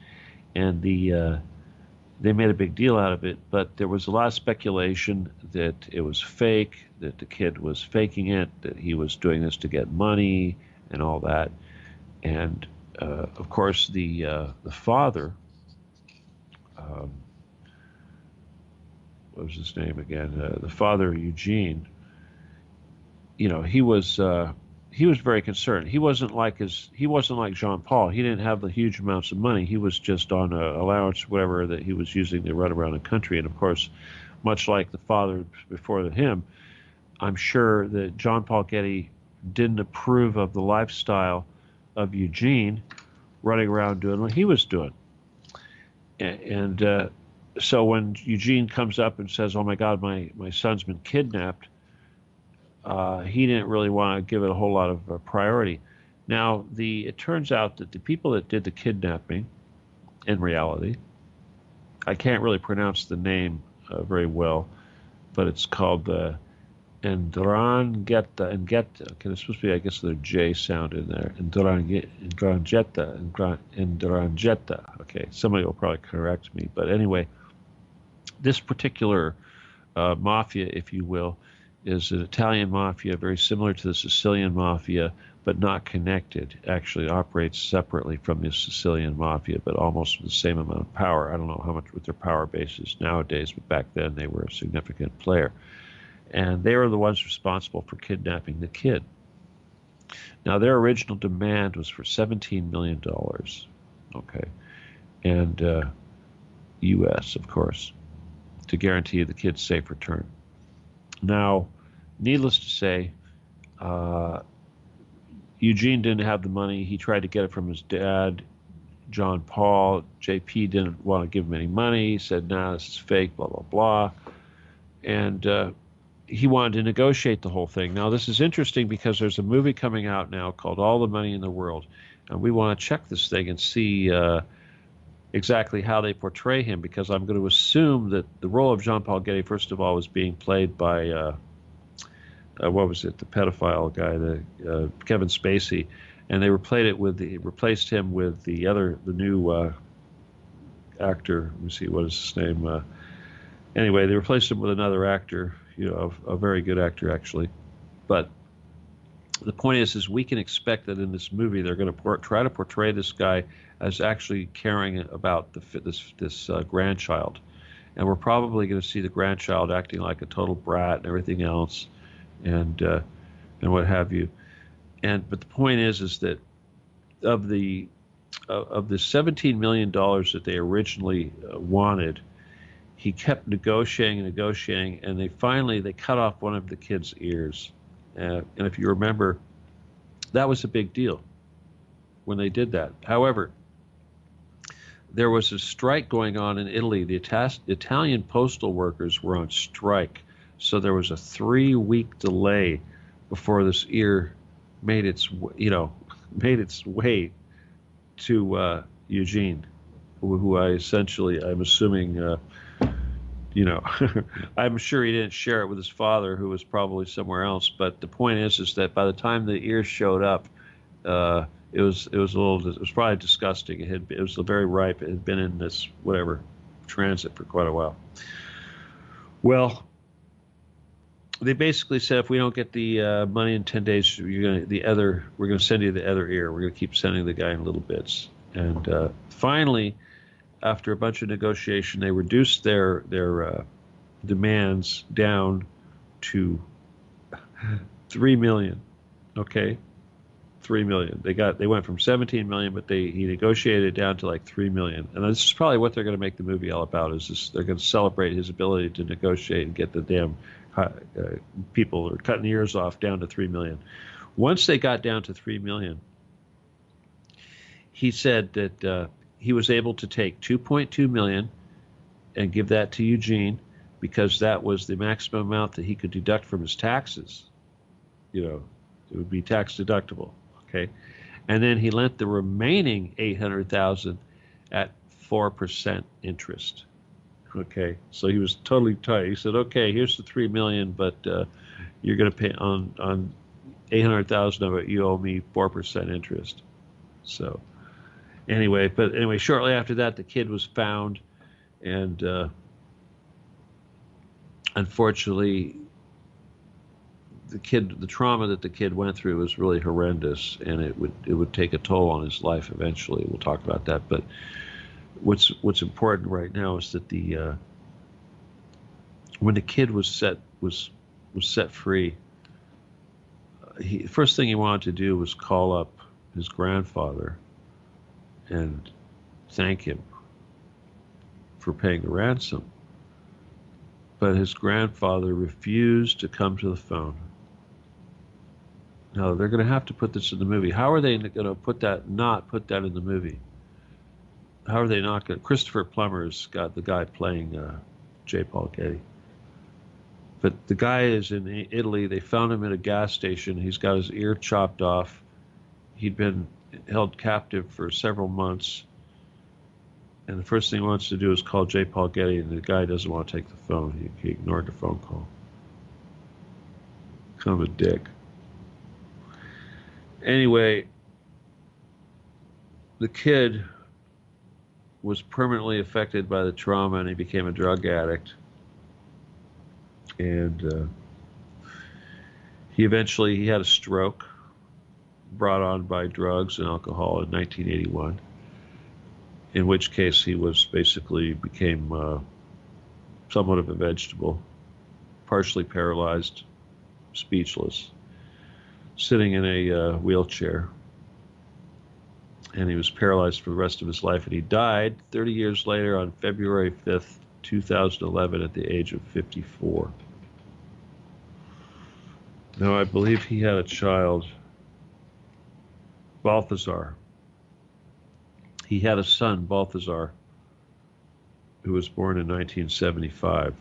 and they made a big deal out of it. But there was a lot of speculation that it was fake, that the kid was faking it, that he was doing this to get money and all that. And of course, the father, what was his name again? The father, Eugene. He was very concerned. He wasn't like Jean Paul. He didn't have the huge amounts of money. He was just on an allowance, whatever, that he was using to run around the country. And of course, much like the father before him, I'm sure that John Paul Getty didn't approve of the lifestyle of Eugene running around doing what he was doing. And so when Eugene comes up and says, "Oh my God, my son's been kidnapped," he didn't really want to give it a whole lot of priority. Now, it turns out that the people that did the kidnapping, in reality, I can't really pronounce the name very well, but it's called Ndrangheta. Okay, there's supposed to be, I guess, the J sound in there. Ndrangheta. Okay, somebody will probably correct me, but anyway, this particular mafia, if you will, is an Italian mafia, very similar to the Sicilian mafia, but not connected. Actually operates separately from the Sicilian mafia, but almost with the same amount of power. I don't know how much what their power base is nowadays, but back then they were a significant player. And they were the ones responsible for kidnapping the kid. Now, their original demand was for $17 million, okay, and U.S., of course, to guarantee the kid's safe return. Now, needless to say, Eugene didn't have the money. He tried to get it from his dad, John Paul. JP didn't want to give him any money. He said, nah, this is fake, blah, blah, blah. And he wanted to negotiate the whole thing. Now, this is interesting because there's a movie coming out now called All the Money in the World. And we want to check this thing and see exactly how they portray him, because I'm going to assume that the role of Jean Paul Getty, first of all, was being played by, what was it, the pedophile guy, Kevin Spacey. And they replaced him with the new actor. Let me see, what is his name? Anyway, they replaced him with another actor, a very good actor, actually. But the point is we can expect that in this movie they're going to try to portray this guy as actually caring about this grandchild. And we're probably going to see the grandchild acting like a total brat and everything else, and what have you. But the point is that of the $17 million that they originally wanted, he kept negotiating and negotiating, and they cut off one of the kid's ears. And if you remember, that was a big deal when they did that. However, there was a strike going on in Italy. The Italian postal workers were on strike, so there was a 3-week delay before this ear made its way to Eugene, who I'm assuming. I'm sure he didn't share it with his father, who was probably somewhere else. But the point is that by the time the ears showed up, it was probably disgusting. It was very ripe. It had been in this transit for quite a while. Well, they basically said, if we don't get the money in 10 days, we're going to send you the other ear. We're going to keep sending the guy in little bits. And finally, after a bunch of negotiation, they reduced their demands down to $3 million. Okay, $3 million. They went from $17 million, but he negotiated it down to like $3 million. And this is probably what they're going to make the movie all about. They're going to celebrate his ability to negotiate and get the damn people are cutting ears off down to $3 million. Once they got down to $3 million, he said that he was able to take $2.2 million and give that to Eugene, because that was the maximum amount that he could deduct from his taxes. It would be tax deductible. Okay, and then he lent the remaining $800,000 at 4% interest. Okay, so he was totally tight. He said, "Okay, here's the $3 million, but you're going to pay on $800,000 of it. You owe me 4% interest." So. Anyway, shortly after that, the kid was found, and unfortunately, the trauma that the kid went through was really horrendous, and it would take a toll on his life eventually. We'll talk about that. But what's important right now is that when the kid was set free, the first thing he wanted to do was call up his grandfather and thank him for paying the ransom. But his grandfather refused to come to the phone. Now, they're going to have to put this in the movie. How are they going to not put that in the movie? How are they not going to? Christopher Plummer's got the guy playing J. Paul Getty. But the guy is in Italy. They found him at a gas station. He's got his ear chopped off. He'd been held captive for several months, and the first thing he wants to do is call J. Paul Getty, and the guy doesn't want to take the phone. He ignored the phone call. Kind of a dick. Anyway, the kid was permanently affected by the trauma, and he became a drug addict. And He had a stroke brought on by drugs and alcohol in 1981, in which case he was basically became somewhat of a vegetable, partially paralyzed, speechless, sitting in a wheelchair. And he was paralyzed for the rest of his life. And he died 30 years later on February 5th, 2011, at the age of 54. Now, I believe he had a child, Balthazar. He had a son, Balthazar, who was born in 1975.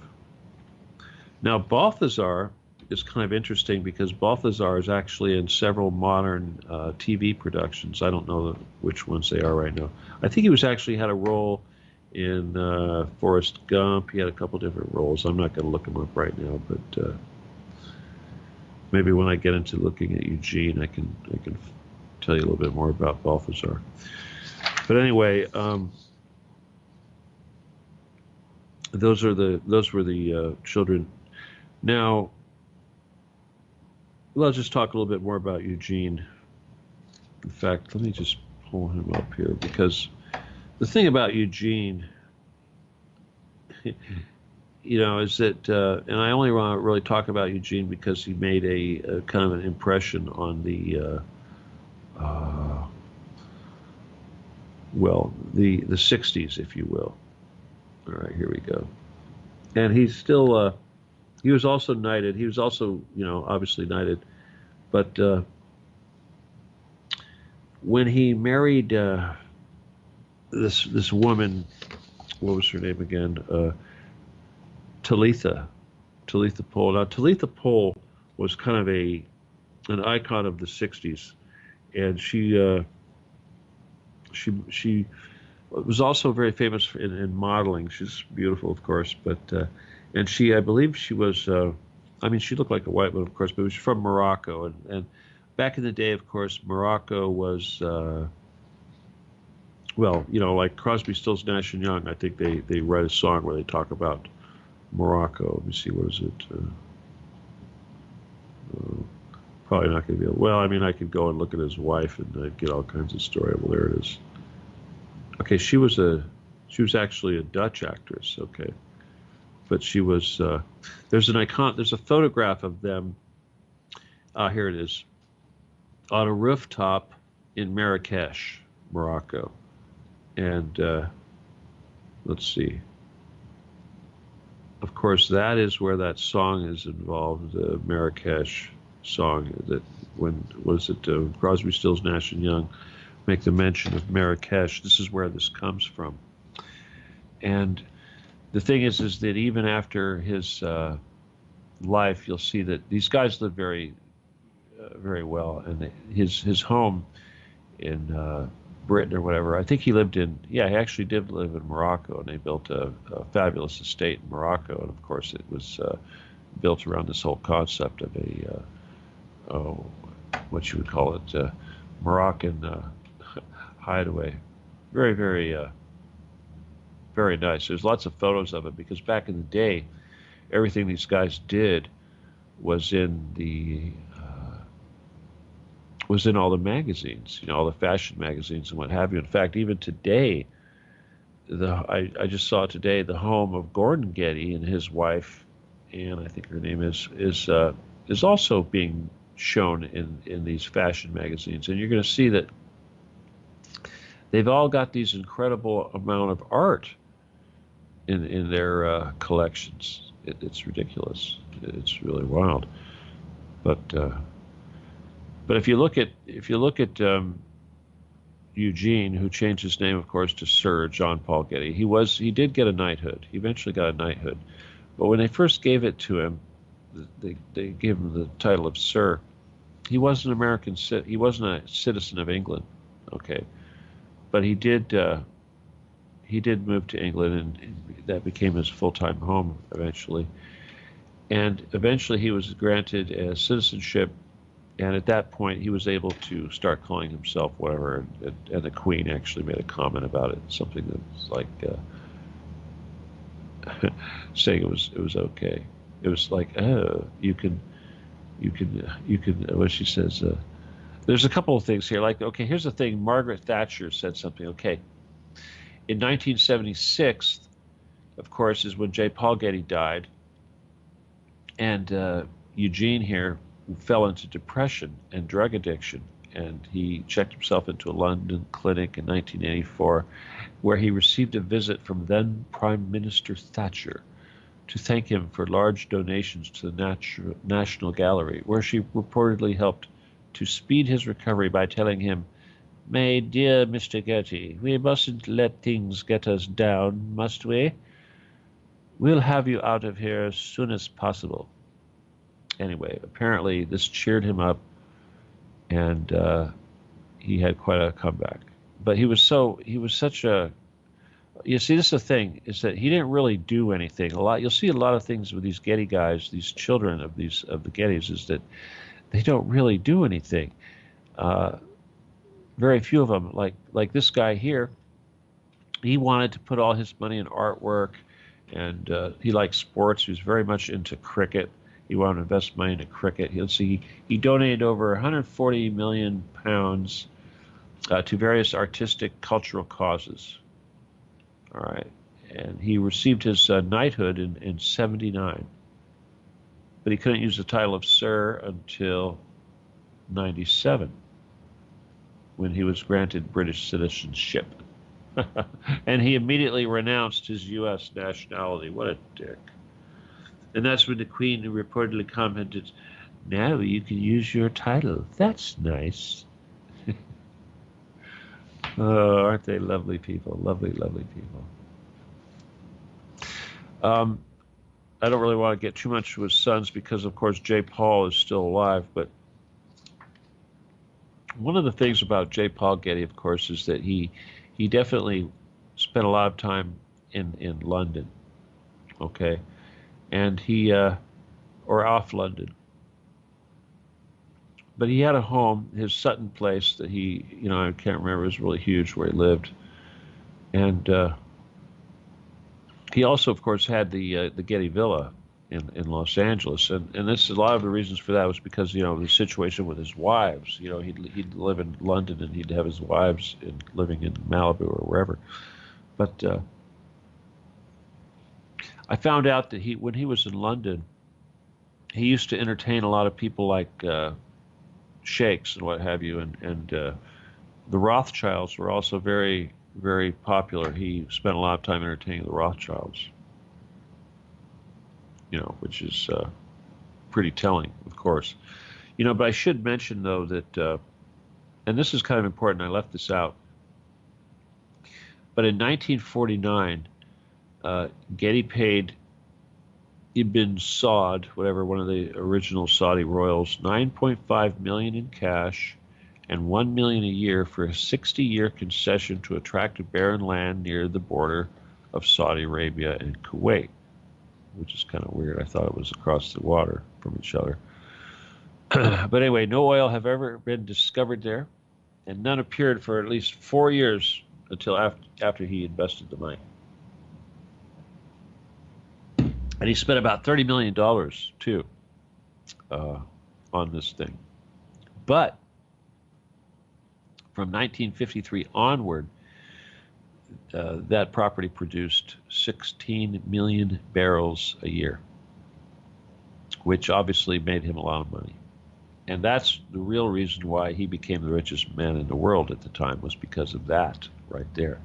Now, Balthazar is kind of interesting because Balthazar is actually in several modern TV productions. I don't know which ones they are right now. I think he was actually had a role in Forrest Gump. He had a couple different roles. I'm not going to look him up right now, but maybe when I get into looking at Eugene, I can tell you a little bit more about Balthazar. But anyway, those were the children. Now, let's just talk a little bit more about Eugene. In fact, let me just pull him up here, because the thing about Eugene, is that, and I only want to really talk about Eugene because he made a kind of an impression on the 60s, if you will. All right, here we go. And he's still, he was also knighted. He was also, obviously knighted. But when he married this woman, what was her name again? Talitha Pole. Now, Talitha Pole was kind of an icon of the 60s. And she was also very famous in modeling. She's beautiful, of course, but and I believe she was, she looked like a white woman, of course, but she was from Morocco. And back in the day, of course, Morocco was, like Crosby, Stills, Nash and Young. I think they write a song where they talk about Morocco. Let me see, what is it? Probably not going to be able. Well, I could go and look at his wife and I'd get all kinds of story. Well, there it is. Okay, she was actually a Dutch actress. Okay, but she was. There's a photograph of them. Here it is, on a rooftop in Marrakesh, Morocco, and let's see. Of course, that is where that song is involved, the Marrakesh song. That when was it? Crosby, Stills, Nash and Young make the mention of Marrakesh. This is where this comes from. And the thing is that even after his life, you'll see that these guys lived very, very well. And his home in Britain or whatever, I think he lived in, he actually did live in Morocco, and they built a fabulous estate in Morocco. And of course, it was built around this whole concept of what you would call it, Moroccan hideaway. Very, very, very nice. There's lots of photos of it because back in the day, everything these guys did was in all the magazines, all the fashion magazines and what have you. In fact, even today, I just saw today the home of Gordon Getty and his wife, Anne, I think her name is also being shown in these fashion magazines. And you're going to see that they've all got these incredible amount of art in their collections. It's ridiculous. It's really wild. But if you look at Eugene, who changed his name, of course, to Sir John Paul Getty, he did get a knighthood. He eventually got a knighthood. But when they first gave it to him, they gave him the title of Sir. He wasn't American. He wasn't a citizen of England. Okay, but he did move to England, and that became his full-time home eventually. And eventually, he was granted a citizenship. And at that point, he was able to start calling himself whatever. And the Queen actually made a comment about it, something that was like saying it was okay. It was like, oh, you can what she says. There's a couple of things here. Like, okay, here's the thing. Margaret Thatcher said something. Okay, in 1976, of course, is when J. Paul Getty died, and Eugene here fell into depression and drug addiction, and he checked himself into a London clinic in 1984, where he received a visit from then Prime Minister Thatcher to thank him for large donations to the National Gallery, where she reportedly helped to speed his recovery by telling him, "My dear Mr. Getty, we mustn't let things get us down, must we? We'll have you out of here as soon as possible." Anyway, apparently this cheered him up, and he had quite a comeback. But he was such a, you see, this is the thing, is that he didn't really do anything. You'll see a lot of things with these Getty guys, these children of the Gettys, is that they don't really do anything. Very few of them, like this guy here, he wanted to put all his money in artwork, and he liked sports. He was very much into cricket. He wanted to invest money into cricket. He donated over 140 million pounds to various artistic, cultural causes. All right, and he received his knighthood in 79, but he couldn't use the title of Sir until 97, when he was granted British citizenship. And he immediately renounced his U.S. nationality. What a dick. And that's when the Queen reportedly commented, "Now you can use your title. That's nice." Oh, aren't they lovely people? Lovely, lovely people. I don't really want to get too much to his sons because, of course, J. Paul is still alive. But one of the things about J. Paul Getty, of course, is that he definitely spent a lot of time in London. Okay. And or off London. But he had a home, his Sutton place that I can't remember, it was really huge where he lived. And he also, of course, had the Getty Villa in Los Angeles. And this, a lot of the reasons for that was because, the situation with his wives. He'd live in London and he'd have his wives living in Malibu or wherever. But I found out that when he was in London, he used to entertain a lot of people like sheikhs and what have you, and the Rothschilds were also very, very popular. He spent a lot of time entertaining the Rothschilds, which is pretty telling, of course. But I should mention, though, that, and this is kind of important, I left this out, but in 1949, Getty paid Ibn Saud, one of the original Saudi royals, $9.5 million in cash and $1 million a year for a 60-year concession to a tract of barren land near the border of Saudi Arabia and Kuwait, which is kind of weird. I thought it was across the water from each other. But anyway, no oil have ever been discovered there, and none appeared for at least 4 years until after he invested the money. And he spent about $30 million, too, on this thing. But from 1953 onward, that property produced 16 million barrels a year, which obviously made him a lot of money. And that's the real reason why he became the richest man in the world at the time, was because of that right there.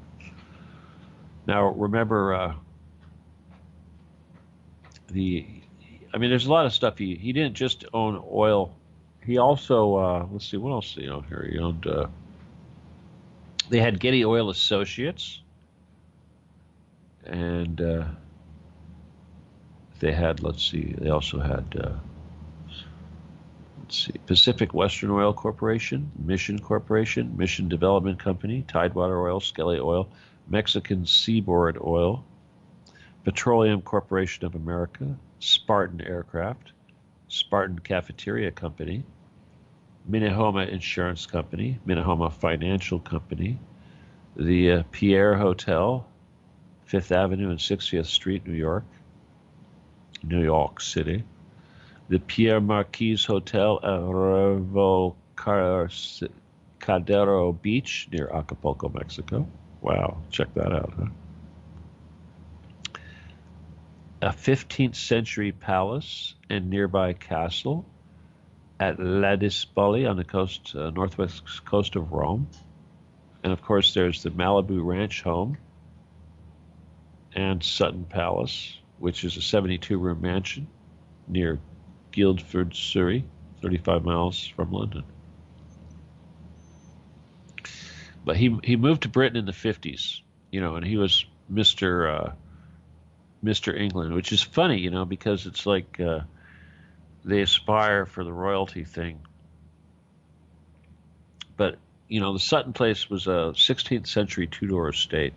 Now, remember, there's a lot of stuff. He didn't just own oil. He also, let's see, what else did he own here? He owned, they had Getty Oil Associates, and they had, they also had, Pacific Western Oil Corporation, Mission Corporation, Mission Development Company, Tidewater Oil, Kelley Oil, Mexican Seaboard Oil, Petroleum Corporation of America, Spartan Aircraft, Spartan Cafeteria Company, Minnehoma Insurance Company, Minnehoma Financial Company, the Pierre Hotel, 5th Avenue and 60th Street, New York City, The Pierre Marquis Hotel at Revolcadero Beach near Acapulco, Mexico. Wow, check that out, huh? A 15th century palace and nearby castle at Ladispoli on the coast, northwest coast of Rome. And of course, there's the Malibu Ranch home and Sutton Palace, which is a 72-room mansion near Guildford, Surrey, 35 miles from London. But he moved to Britain in the 50s, and he was Mr. England, which is funny, because it's like they aspire for the royalty thing. But, the Sutton place was a 16th century two-door estate.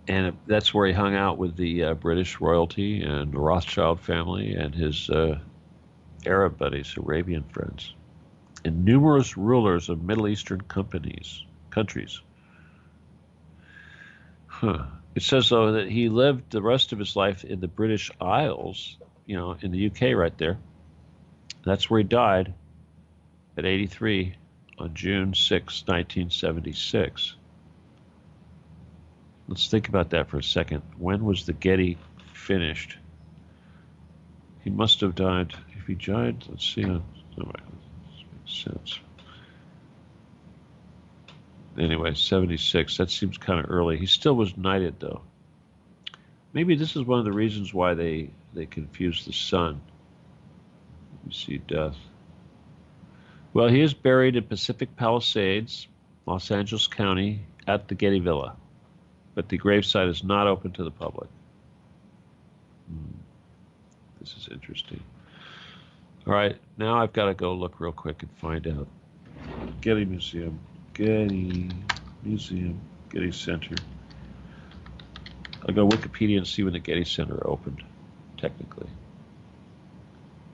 And that's where he hung out with the British royalty and the Rothschild family and his Arab buddies, Arabian friends, and numerous rulers of Middle Eastern countries. Huh. It says, though, that he lived the rest of his life in the British Isles, in the UK right there. That's where he died at 83 on June 6, 1976. Let's think about that for a second. When was the Getty finished? He must have died. If he died, let's see. This makes sense. Anyway, 76. That seems kind of early. He still was knighted, though. Maybe this is one of the reasons why they confused the sun. Let me see death. Well, he is buried in Pacific Palisades, Los Angeles County, at the Getty Villa. But the gravesite is not open to the public. This is interesting. All right, now I've got to go look real quick and find out. Getty Museum, Getty Center. I'll go Wikipedia and see when the Getty Center opened, technically.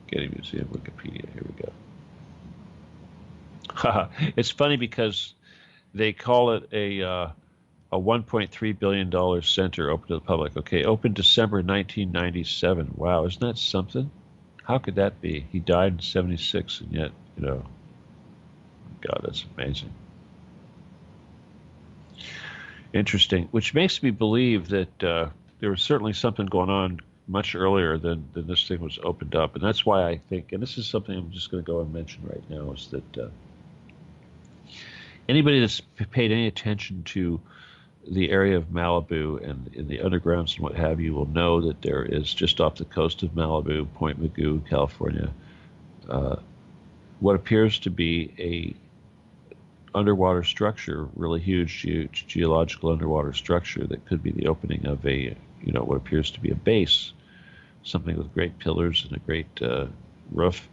Getty Museum, Wikipedia, here we go. It's funny because they call it a $1.3 billion center open to the public. Okay, opened December 1997. Wow, isn't that something? How could that be? He died in 76, and yet, God, that's amazing. Interesting, which makes me believe that there was certainly something going on much earlier than this thing was opened up. And that's why I think, and this is something I'm just going to go and mention right now, is that anybody that's paid any attention to the area of Malibu and in the undergrounds and what have you will know that there is, just off the coast of Malibu, Point Mugu, California, what appears to be a underwater structure, really huge geological underwater structure that could be the opening of a, what appears to be a base, something with great pillars and a great roof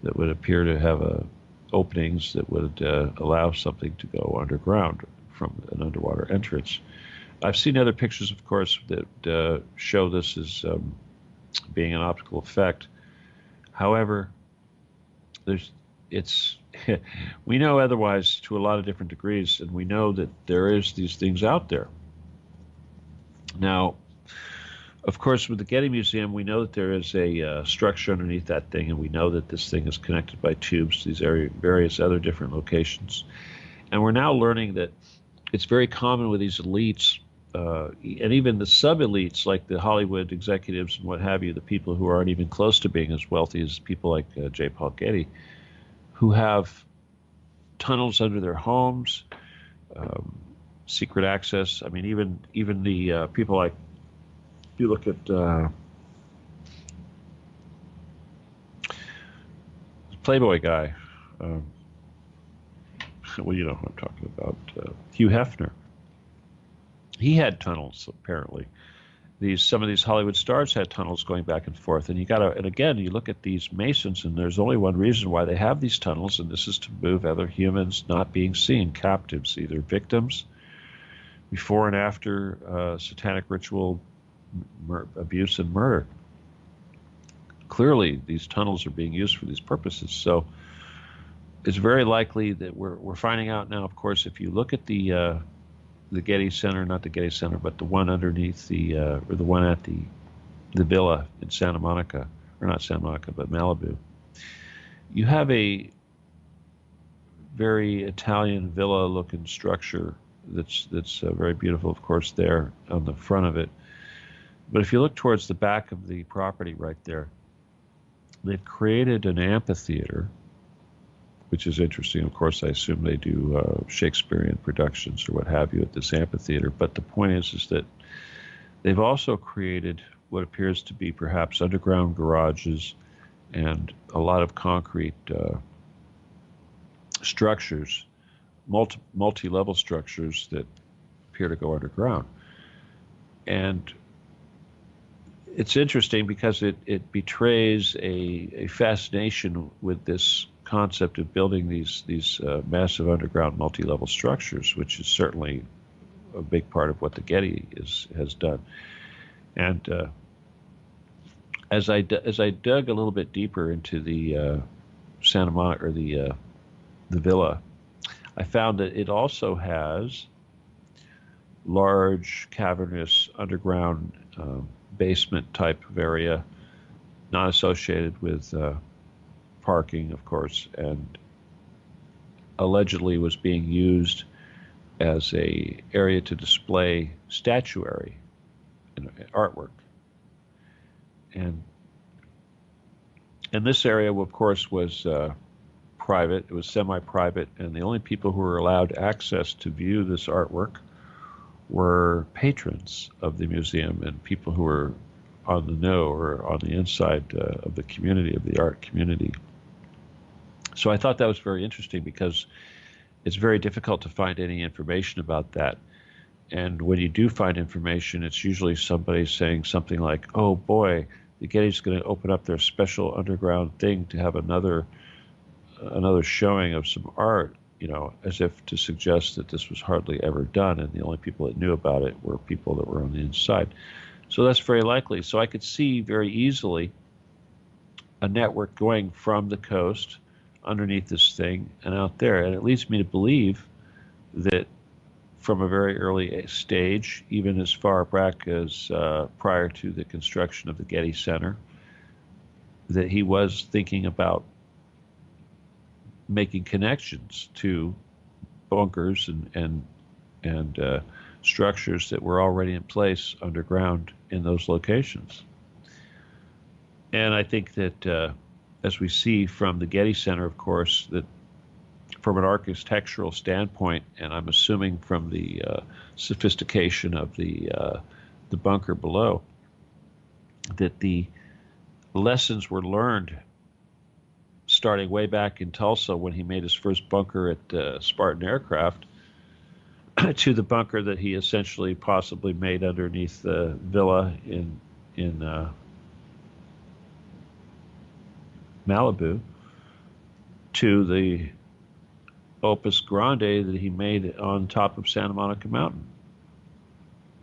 that would appear to have openings that would allow something to go underground from an underwater entrance. I've seen other pictures, of course, that show this as being an optical effect. However, we know otherwise to a lot of different degrees, and we know that there is these things out there. Now, of course, with the Getty Museum, we know that there is a structure underneath that thing, and we know that this thing is connected by tubes to these various other different locations. And we're now learning that it's very common with these elites, and even the sub-elites, like the Hollywood executives and what have you, the people who aren't even close to being as wealthy as people like J. Paul Getty, who have tunnels under their homes, secret access. I mean, even the people like, if you look at the Playboy guy, well, you know who I'm talking about, Hugh Hefner. He had tunnels, apparently. Some of these Hollywood stars had tunnels going back and forth, and again, you look at these Masons, and there's only one reason why they have these tunnels, and this is to move other humans not being seen, captives, either victims before and after satanic ritual abuse and murder. Clearly, these tunnels are being used for these purposes, so it's very likely that we're finding out now. Of course, if you look at the Getty Center, not the Getty Center, but the one underneath or the one at the the villa in Santa Monica, or not Santa Monica, but Malibu, you have a very Italian villa-looking structure that's very beautiful, of course, there on the front of it. But if you look towards the back of the property right there, they've created an amphitheater, which is interesting. Of course, I assume they do Shakespearean productions or what have you at this amphitheater. But the point is that they've also created what appears to be perhaps underground garages and a lot of concrete structures, multi-level structures that appear to go underground. And it's interesting because it betrays a fascination with this concept of building these massive underground multi-level structures, which is certainly a big part of what the Getty has done. And as I dug a little bit deeper into the Santa Monica, or the villa, I found that it also has large cavernous underground basement type of area, not associated with parking, of course, and allegedly was being used as a area to display statuary and artwork. And this area, of course, was private. It was semi-private, and the only people who were allowed access to view this artwork were patrons of the museum and people who were on the know or on the inside of the community, of the art community. So I thought that was very interesting because it's very difficult to find any information about that. And when you do find information, it's usually somebody saying something like, oh boy, the Getty's going to open up their special underground thing to have another showing of some art, you know, as if to suggest that this was hardly ever done, and the only people that knew about it were people that were on the inside. So that's very likely. So I could see very easily a network going from the coast underneath this thing and out there. And it leads me to believe that from a very early stage, even as far back as prior to the construction of the Getty Center, that he was thinking about making connections to bunkers and structures that were already in place underground in those locations. And I think that as we see from the Getty Center, of course, that from an architectural standpoint, and I'm assuming from the sophistication of the bunker below, that the lessons were learned starting way back in Tulsa when he made his first bunker at Spartan Aircraft to the bunker that he essentially possibly made underneath the villa in Malibu, to the Opus Grande that he made on top of Santa Monica Mountain,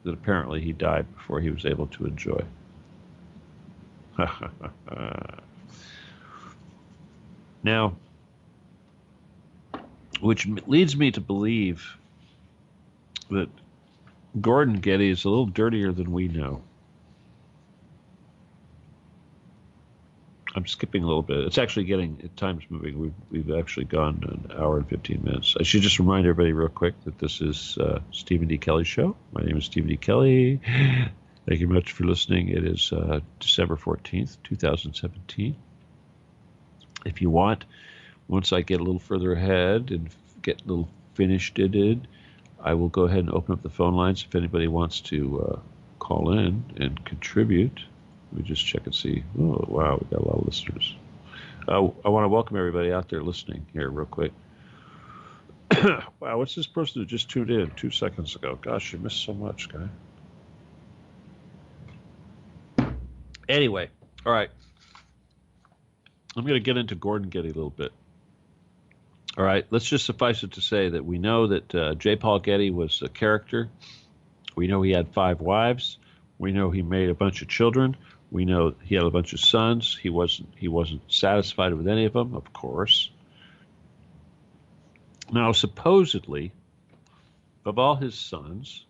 that apparently he died before he was able to enjoy. Now, which leads me to believe that Gordon Getty is a little dirtier than we know. I'm skipping a little bit. It's actually getting, time's moving. We've actually gone an hour and 15 minutes. I should just remind everybody real quick that this is Stephen D. Kelley Show. My name is Stephen D. Kelley. Thank you much for listening. It is December 14th, 2017. If you want, once I get a little further ahead and get a little finished edited, I will go ahead and open up the phone lines if anybody wants to call in and contribute. Let me just check and see. Oh, wow, we got a lot of listeners. I want to welcome everybody out there listening here real quick. Wow, what's this person who just tuned in 2 seconds ago? Gosh, you missed so much, guy. Anyway, all right. I'm going to get into Gordon Getty a little bit. All right, let's just suffice it to say that we know that J. Paul Getty was a character. We know he had 5 wives. We know he made a bunch of children. We know he had a bunch of sons. He wasn't satisfied with any of them, of course. Now, supposedly, of all his sons,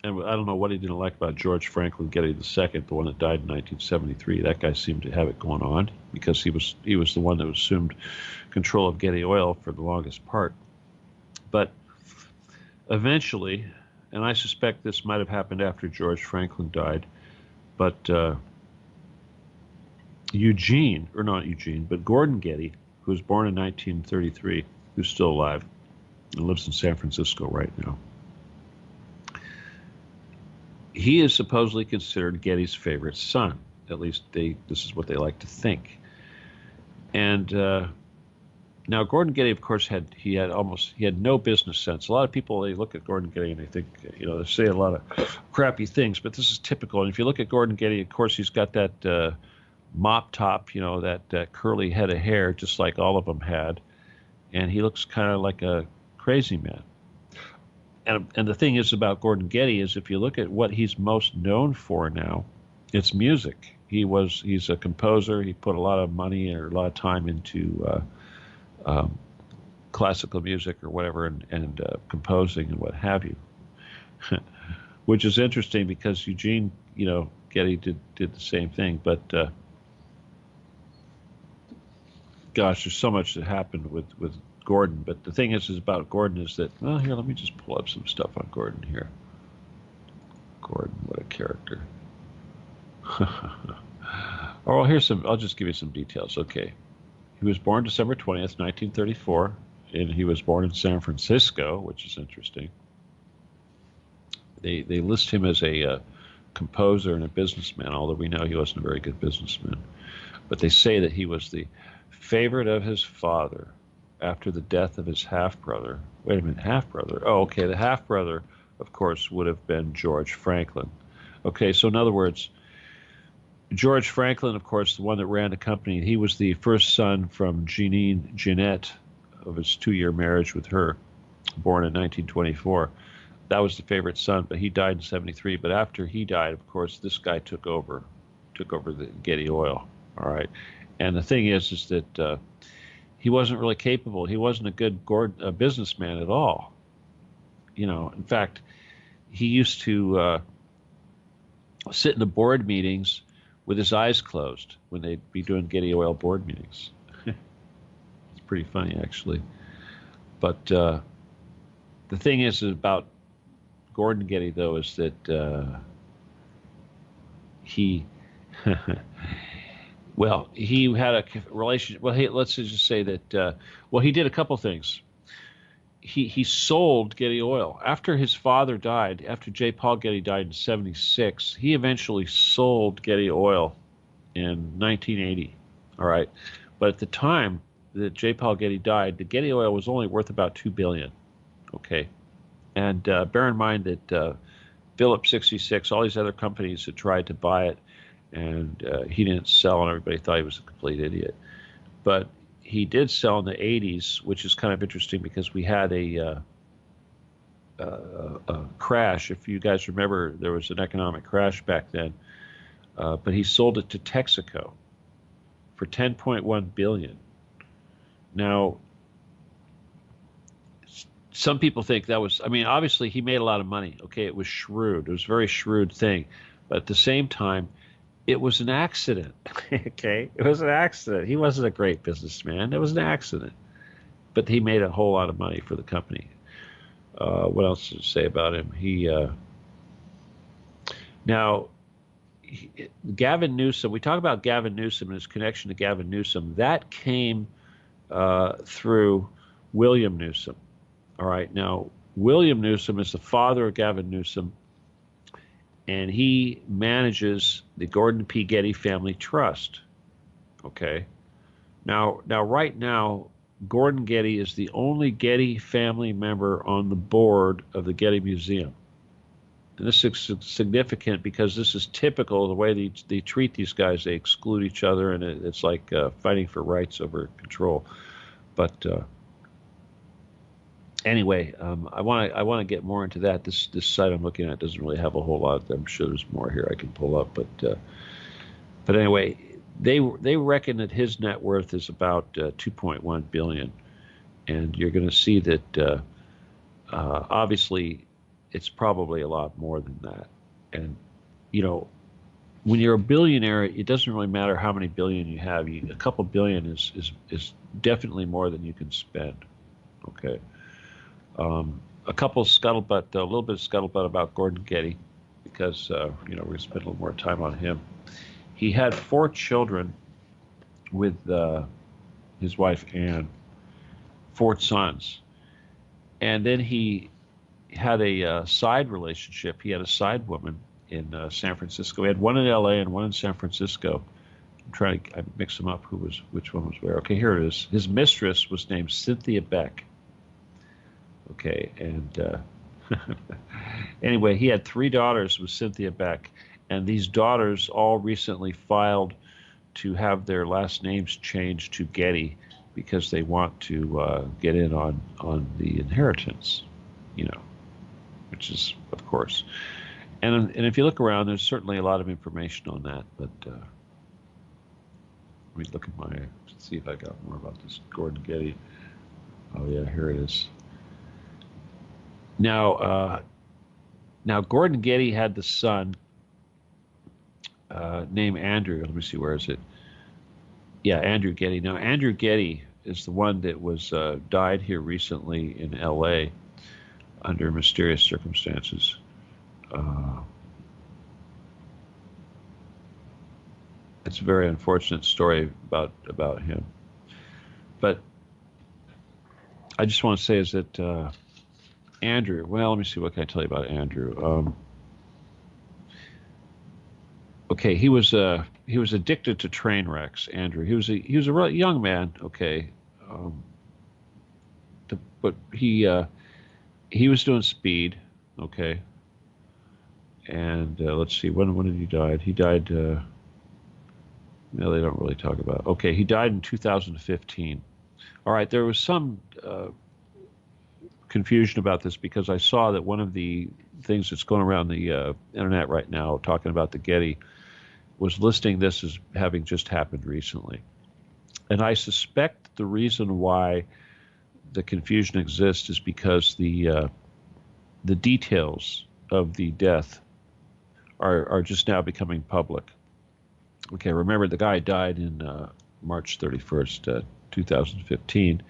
And I don't know what he didn't like about George Franklin Getty II, the one that died in 1973. That guy seemed to have it going on because he was the one that assumed control of Getty Oil for the longest part. But eventually, and I suspect this might have happened after George Franklin died, but Gordon Getty, who was born in 1933, who's still alive and lives in San Francisco right now. He is supposedly considered Getty's favorite son. At least this is what they like to think. And now Gordon Getty, of course, had no business sense. A lot of people, they look at Gordon Getty and they think, they say a lot of crappy things, but this is typical. And if you look at Gordon Getty, of course, he's got that mop top, that curly head of hair, just like all of them had. And he looks kind of like a crazy man. And the thing is about Gordon Getty is if you look at what he's most known for now, it's music. He's a composer. He put a lot of money or a lot of time into classical music or whatever, and composing and what have you. Which is interesting because Eugene, Getty did the same thing. But gosh, there's so much that happened with Gordon. But the thing is about Gordon is that, well, here, let me just pull up some stuff on Gordon here. Gordon, what a character. Oh, well, I'll just give you some details. Okay. He was born December 20th, 1934, and he was born in San Francisco, which is interesting. They list him as a composer and a businessman, although we know he wasn't a very good businessman. But they say that he was the favorite of his father after the death of his half-brother. Wait a minute, half-brother? Oh, okay, the half-brother, of course, would have been George Franklin. Okay, so in other words, George Franklin, of course, the one that ran the company, he was the first son from Jeanette of his 2-year marriage with her, born in 1924. That was the favorite son, but he died in 73. But after he died, of course, this guy took over the Getty Oil. All right. And the thing is that he wasn't really capable. He wasn't a good businessman at all. In fact, he used to sit in the board meetings with his eyes closed when they'd be doing Getty Oil board meetings. It's pretty funny, actually. But the thing is about Gordon Getty, though, is that he well, he had a relationship. Well, let's just say that he did a couple things. He sold Getty Oil after his father died. After J. Paul Getty died in '76, he eventually sold Getty Oil in 1980. All right, but at the time that J. Paul Getty died, the Getty Oil was only worth about $2 billion. Okay, and bear in mind that Phillips 66, all these other companies had tried to buy it, and he didn't sell, and everybody thought he was a complete idiot. But he did sell in the 80s, which is kind of interesting because we had a crash. If you guys remember, there was an economic crash back then. But he sold it to Texaco for $10.1 billion. Now, some people think that was, obviously he made a lot of money. Okay, it was shrewd. It was a very shrewd thing. But at the same time, it was an accident. Okay, it was an accident. He wasn't a great businessman. It was an accident. But he made a whole lot of money for the company. What else to say about him? Gavin Newsom, we talk about Gavin Newsom and his connection to Gavin Newsom. That came through William Newsom. All right, now, William Newsom is the father of Gavin Newsom, and he manages the Gordon P. Getty Family Trust. Okay. Now, right now, Gordon Getty is the only Getty family member on the board of the Getty Museum. And this is significant because this is typical of the way they treat these guys. They exclude each other, and it's like fighting for rights over control. But anyway, I want to get more into that. This site I'm looking at doesn't really have a whole lot. I'm sure there's more here I can pull up, but anyway, they reckon that his net worth is about $2.1 billion, and you're going to see that obviously it's probably a lot more than that. And, you know, when you're a billionaire, it doesn't really matter how many billion you have. A couple billion is definitely more than you can spend. Okay. A little bit of scuttlebutt about Gordon Getty, because we're going to spend a little more time on him. He had 4 children with his wife Anne, 4 sons, and then he had a side relationship. He had a side woman in San Francisco. He had one in L.A. and one in San Francisco. I mix them up. Which one was where? Okay, here it is. His mistress was named Cynthia Beck. Okay, and anyway, he had 3 daughters with Cynthia Beck, and these daughters all recently filed to have their last names changed to Getty because they want to get in on the inheritance, which is, of course. And if you look around, there's certainly a lot of information on that, but let me look at see if I got more about this Gordon Getty. Oh yeah, here it is. Now Gordon Getty had the son named Andrew. Let me see, where is it? Yeah, Andrew Getty. Now Andrew Getty is the one that was died here recently in L.A. under mysterious circumstances. It's a very unfortunate story about him. But I just want to say is that Andrew. Well, let me see. What can I tell you about Andrew? Okay, he was addicted to train wrecks. Andrew. He was a really young man. Okay, but he was doing speed. Okay, and let's see. When did he die? He died. No, they don't really talk about it. Okay, he died in 2015. All right, there was some confusion about this because I saw that one of the things that's going around the internet right now talking about the Getty was listing this as having just happened recently. And I suspect the reason why the confusion exists is because the details of the death are just now becoming public. Okay, remember the guy died in March 31st, 2015,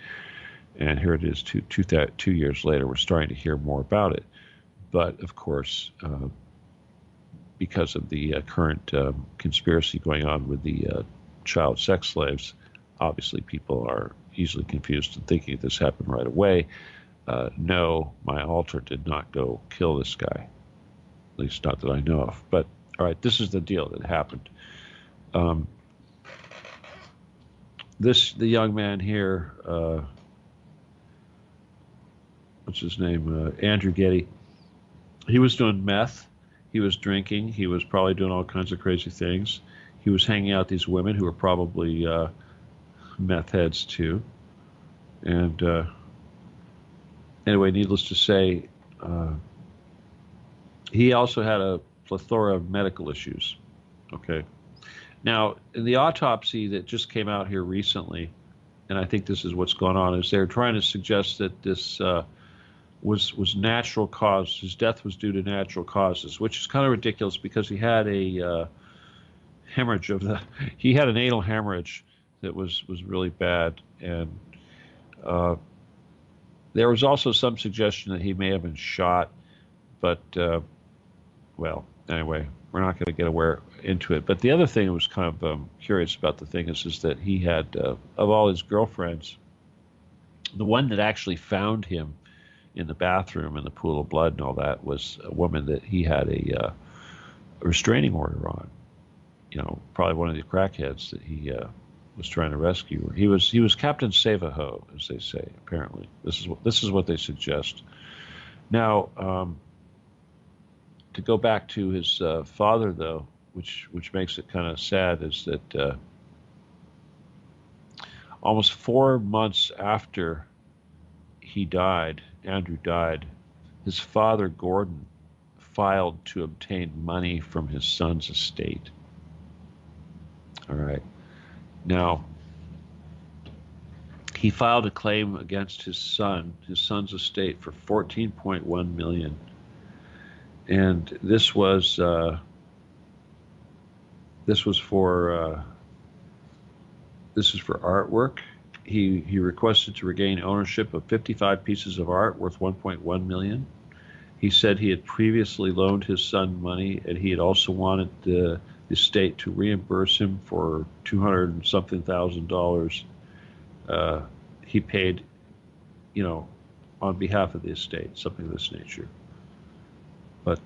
and here it is 2 years later. We're starting to hear more about it. But, of course, because of the current conspiracy going on with the child sex slaves, obviously people are easily confused and thinking this happened right away. No, my alter did not go kill this guy, at least not that I know of. But, all right, this is the deal that happened. The young man here, what's his name? Andrew Getty. He was doing meth. He was drinking. He was probably doing all kinds of crazy things. He was hanging out with these women who were probably meth heads too. And anyway, needless to say, he also had a plethora of medical issues. Okay. Now, in the autopsy that just came out here recently, and I think this is what's going on, is they're trying to suggest that this was natural cause. His death was due to natural causes, which is kind of ridiculous because he had a hemorrhage he had an anal hemorrhage that was really bad, and there was also some suggestion that he may have been shot, but well, anyway, we're not going to get into it. But the other thing that was kind of curious about the thing is that he had, of all his girlfriends, the one that actually found him in the bathroom in the pool of blood and all that was a woman that he had a restraining order on. Probably one of the crackheads that he was trying to rescue. He was Captain Save-A-Ho, as they say. Apparently, this is what they suggest. Now, to go back to his father, though, which makes it kind of sad, is that almost 4 months after Andrew died, his father, Gordon, filed to obtain money from his son's estate. All right. Now, he filed a claim against his son's estate for $14.1 million. and this was for this is for artwork. He requested to regain ownership of 55 pieces of art worth 1.1 million. He said he had previously loaned his son money, and he had also wanted the state to reimburse him for 200 and something thousand dollars he paid, on behalf of the estate, something of this nature. But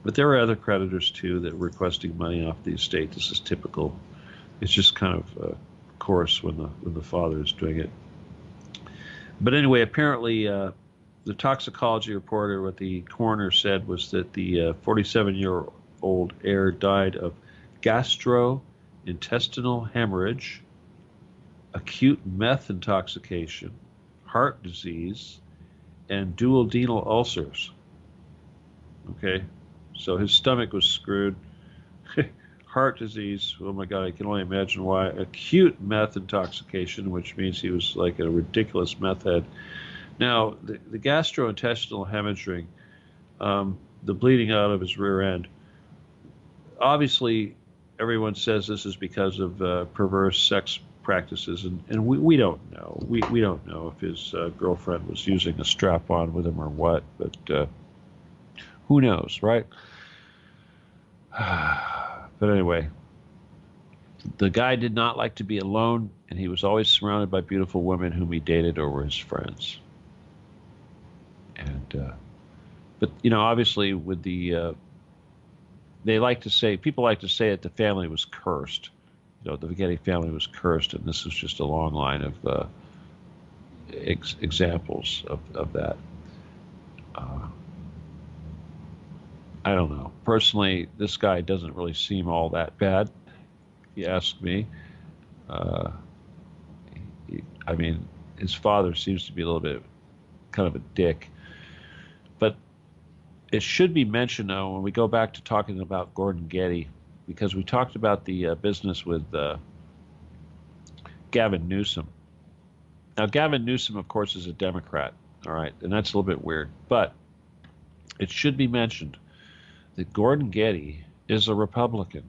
there were other creditors too that were requesting money off the estate. This is typical. It's just kind of course when the father is doing it. But anyway, apparently the toxicology reporter, what the coroner said was that the 47-year-old heir died of gastrointestinal hemorrhage, acute meth intoxication, heart disease, and duodenal ulcers. Okay, so his stomach was screwed. Heart disease, oh my God, I can only imagine why. Acute meth intoxication, which means he was like a ridiculous meth head. Now, the gastrointestinal hemorrhaging, the bleeding out of his rear end, obviously everyone says this is because of perverse sex practices, and we don't know. We don't know if his girlfriend was using a strap-on with him or what, but who knows, right? But anyway, the guy did not like to be alone, and he was always surrounded by beautiful women whom he dated or were his friends. And but obviously with the people like to say that the family was cursed. The Getty family was cursed, and this is just a long line of examples of that. I don't know. Personally, this guy doesn't really seem all that bad, if you ask me. I mean, his father seems to be a little bit kind of a dick. But it should be mentioned, though, when we go back to talking about Gordon Getty, because we talked about the business with Gavin Newsom. Now, Gavin Newsom, of course, is a Democrat, all right, and that's a little bit weird. But it should be mentioned that Gordon Getty is a Republican.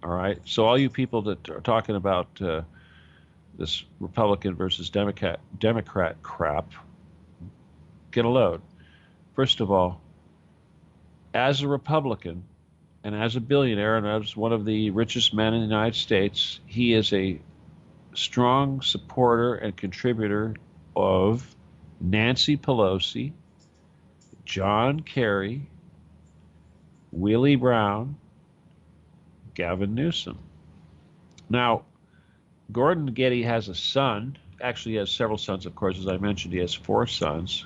All right. So all you people that are talking about this Republican versus Democrat crap, get a load. First of all, as a Republican and as a billionaire and as one of the richest men in the United States, he is a strong supporter and contributor of Nancy Pelosi, John Kerry, Willie Brown, Gavin Newsom. Now, Gordon Getty has a son. Actually, he has several sons, of course. As I mentioned, he has 4 sons.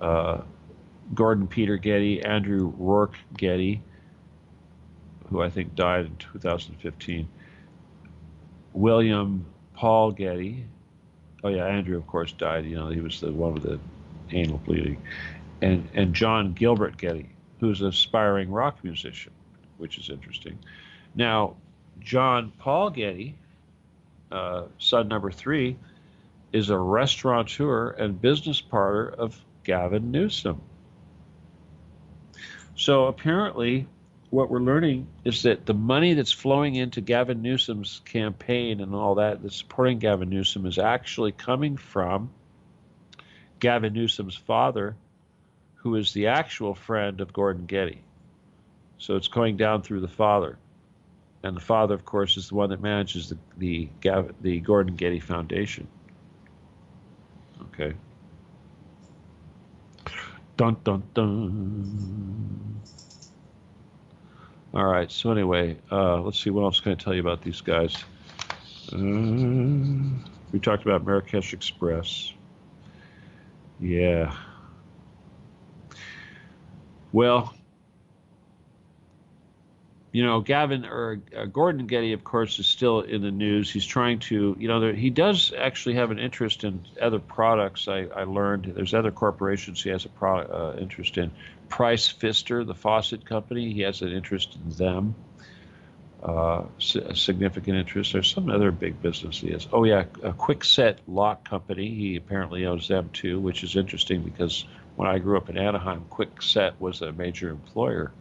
Gordon Peter Getty, Andrew Rourke Getty, who I think died in 2015. William Paul Getty. Oh, yeah, Andrew, of course, died. He was the one with the anal bleeding. And John Gilbert Getty, who's an aspiring rock musician, which is interesting. Now, John Paul Getty, son number 3, is a restaurateur and business partner of Gavin Newsom. So apparently what we're learning is that the money that's flowing into Gavin Newsom's campaign and all that's supporting Gavin Newsom is actually coming from Gavin Newsom's father, who is the actual friend of Gordon Getty. So it's going down through the father. And the father, of course, is the one that manages the Gordon Getty Foundation. Okay. Dun, dun, dun. All right, so anyway, let's see what else can I tell you about these guys. We talked about Marrakesh Express. Yeah. Well, Gordon Getty, of course, is still in the news. He's trying to, he does actually have an interest in other products. I learned there's other corporations he has a interest in. Price Pfister, the faucet company, he has an interest in them, a significant interest. There's some other big business he has. Oh, yeah, a Quickset Lock Company. He apparently owns them, too, which is interesting because when I grew up in Anaheim, Quickset was a major employer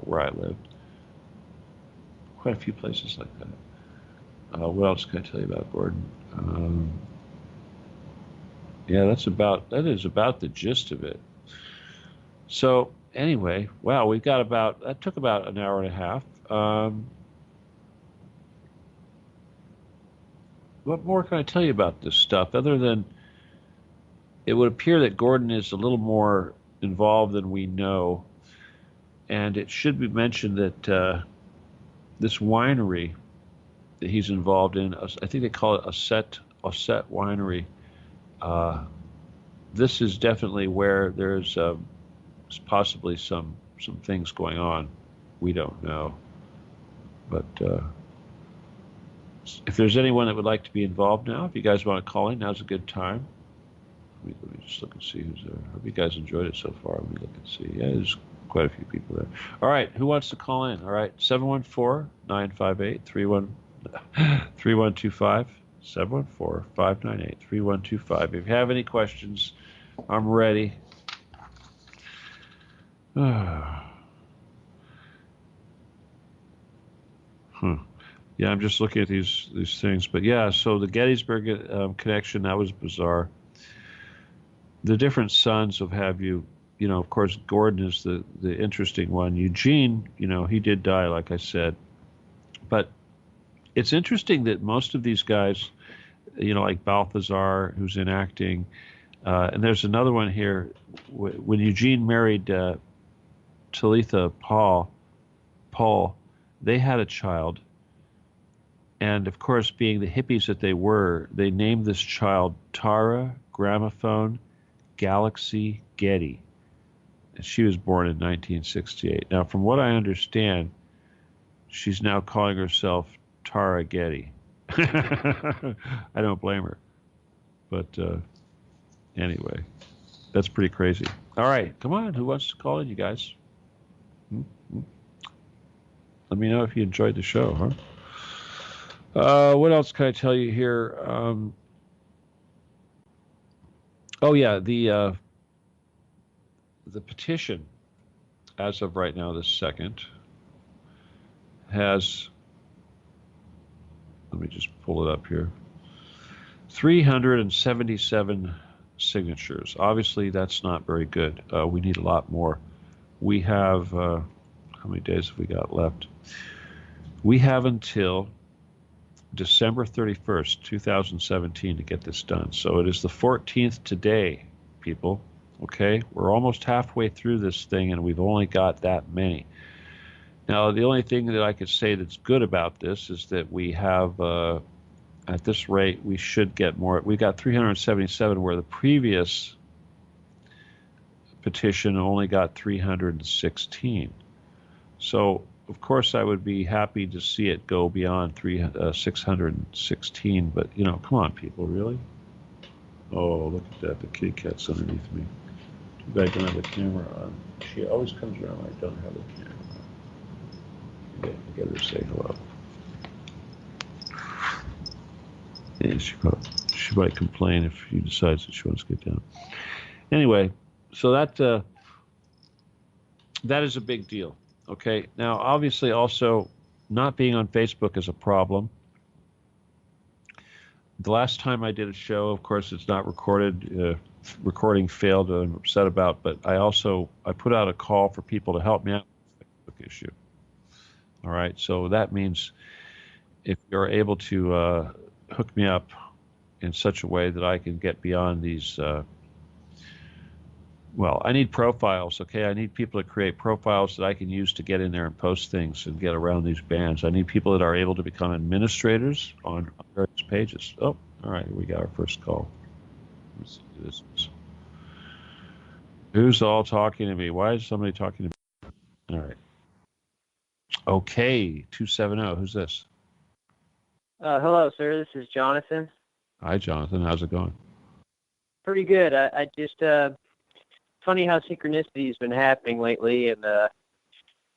where I lived. Quite a few places like that. What else can I tell you about Gordon? Yeah, that is about the gist of it. So anyway, wow, that took about an hour and a half. What more can I tell you about this stuff other than it would appear that Gordon is a little more involved than we know, and it should be mentioned that this winery that he's involved in, I think they call it Osset Winery. This is definitely where there's possibly some things going on. We don't know, but if there's anyone that would like to be involved now, if you guys want to call in, now's a good time. Let me just look and see who's there. I hope you guys enjoyed it so far. Let me look and see. Yeah, there's quite a few people there. All right, who wants to call in? All right, 714-958-3125. 714-598-3125. If you have any questions, I'm ready. Yeah, I'm just looking at these things. But yeah, so the Gettysburg connection, that was bizarre. The different sons of of course, Gordon is the interesting one. Eugene, he did die, like I said. But it's interesting that most of these guys, like Balthazar, who's in acting, and there's another one here. When Eugene married Talitha Paul, they had a child. And of course, being the hippies that they were, they named this child Tara Gramophone Galaxy Getty. And she was born in 1968. Now, from what I understand, she's now calling herself Tara Getty. I don't blame her. But anyway, that's pretty crazy. All right, come on. Who wants to call in, you guys? Let me know if you enjoyed the show, huh? What else can I tell you here? Oh yeah, the petition, as of right now, this second, has. Let me just pull it up here. 377 signatures. Obviously, that's not very good. We need a lot more. We have how many days have we got left? We have until December 31st, 2017 to get this done. So it is the 14th today, people. Okay? We're almost halfway through this thing, and we've only got that many. Now, the only thing that I could say that's good about this is that we have, at this rate, we should get more. We got 377, where the previous petition only got 316. So, of course, I would be happy to see it go beyond 616, but, come on, people, really? Oh, look at that. The kitty cat's underneath me. Too bad I don't have the camera on. She always comes around when I don't have the camera on. I get her to say hello. Yeah, she might complain if she decides that she wants to get down. Anyway, so that is a big deal. Okay. Now, obviously, also not being on Facebook is a problem. The last time I did a show, of course, it's not recorded. Recording failed. I'm upset about. But I put out a call for people to help me out with the Facebook issue. All right. So that means if you're able to hook me up in such a way that I can get beyond these. Well, I need profiles, okay? I need people to create profiles that I can use to get in there and post things and get around these bans. I need people that are able to become administrators on various pages. Oh, all right, we got our first call. Let's see who this is. Who's all talking to me? Why is somebody talking to me? All right. Okay, 270. Who's this? Hello, sir. This is Jonathan. Hi, Jonathan. How's it going? Pretty good. I just funny how synchronicity has been happening lately, and I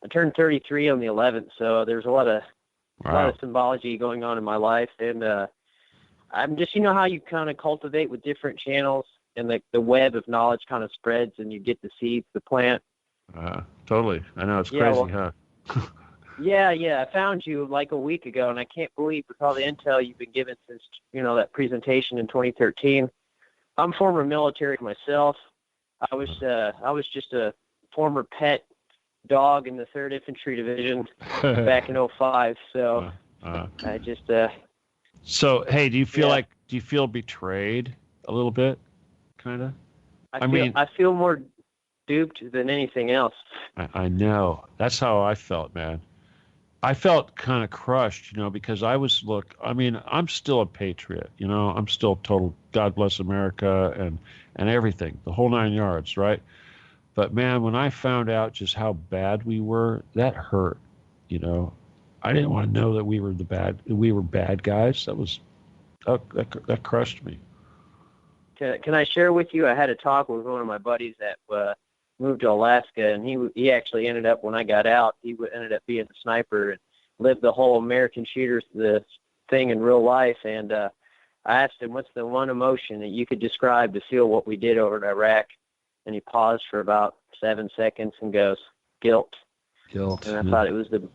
turned 33 on the 11th, so there's a lot of symbology going on in my life, and I'm just, how you kind of cultivate with different channels. and the web of knowledge kind of spreads, and you get the seeds, the plant. Totally. I know it's Yeah, crazy, well, huh? yeah. I found you like a week ago, and I can't believe with all the intel you've been given since that presentation in 2013. I'm former military myself. I was just a former pet dog in the 3rd Infantry Division back in '05. So I just. So, hey, do you Yeah, feel betrayed a little bit, kind of? I feel more duped than anything else. I know. That's how I felt, man. I felt kind of crushed, because I'm still a patriot, I'm still total God bless America and everything, the whole 9 yards, right? But man, when I found out just how bad we were, that hurt, you know. I didn't want to know that we were bad guys. That crushed me. Can I share with you? I had a talk with one of my buddies that moved to Alaska, and he actually ended up, when I got out, ended up being a sniper and lived the whole American shooter the thing in real life. And I asked him, what's the one emotion that you could describe to feel what we did over in Iraq? And he paused for about 7 seconds and goes, guilt. Guilt. And I thought it was the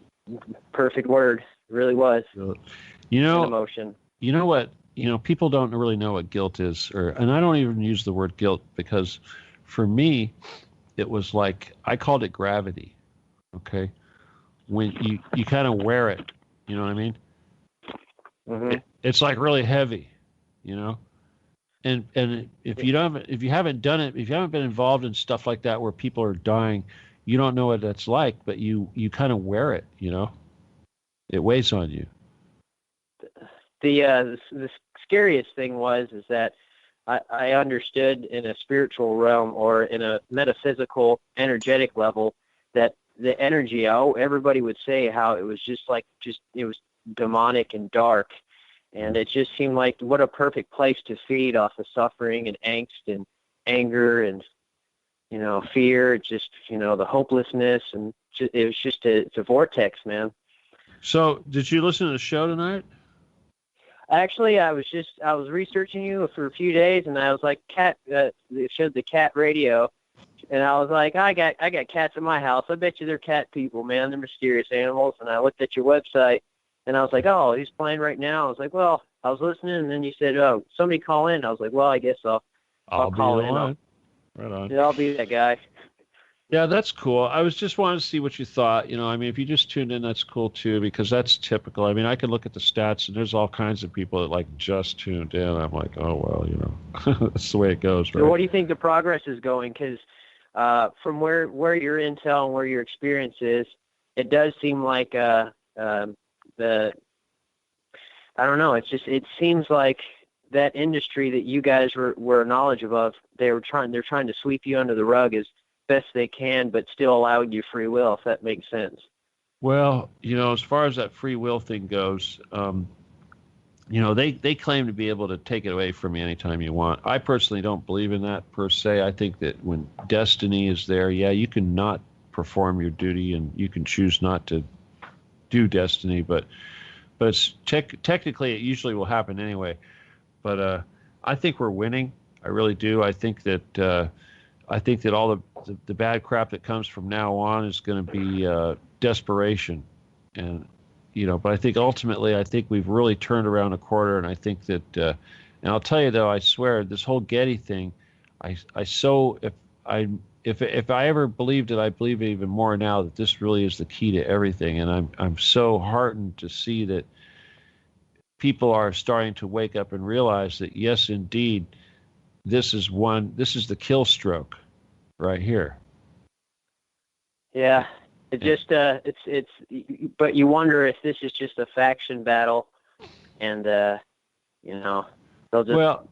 perfect word. It really was. Guilt. An emotion. You know what? People don't really know what guilt is, and I don't even use the word guilt because for me, it was like, I called it gravity. Okay. When you kind of wear it, you know what I mean? Mm-hmm. It's like really heavy, and if you haven't done it, if you haven't been involved in stuff like that where people are dying, you don't know what that's like, but you kind of wear it, it weighs on you. The scariest thing is that I understood in a spiritual realm or in a metaphysical, energetic level that the energy, everybody would say how it was it was demonic and dark. And it just seemed like what a perfect place to feed off of suffering and angst and anger and, fear, just, the hopelessness. And it was just it's a vortex, man. So did you listen to the show tonight? Actually, I was researching you for a few days, and I was like, it showed the cat radio, and I was like, I got cats in my house. I bet you they're cat people, man. They're mysterious animals. And I looked at your website, and I was like, oh, he's playing right now. I was like, well, I was listening, and then you said, oh, somebody call in. I was like, well, I guess I'll call in. Right on. Yeah, I'll be that guy. Yeah, that's cool. I was just wanting to see what you thought. If you just tuned in, that's cool too, because that's typical. I can look at the stats, and there's all kinds of people that just tuned in. I'm like, oh, well, that's the way it goes, right? So what do you think the progress is going? Because from where your intel and where your experience is, it does seem like I don't know. It seems like that industry that you guys were knowledgeable of, they're trying to sweep you under the rug as best they can, but still allowing you free will, if that makes sense. Well, as far as that free will thing goes, they claim to be able to take it away from you anytime you want. I personally don't believe in that per se. I think that when destiny is there, yeah, you can not perform your duty and you can choose not to do destiny, but it's technically it usually will happen anyway. But I think we're winning. I really do. I think that all the bad crap that comes from now on is going to be desperation, and but I think ultimately, we've really turned around a quarter, and I think that, and I'll tell you though, I swear, this whole Getty thing, if I ever believed it, I believe it even more now that this really is the key to everything, and I'm so heartened to see that people are starting to wake up and realize that yes, indeed, this is the kill stroke right here. Yeah. It just it's but you wonder if this is just a faction battle, and they'll just. Well,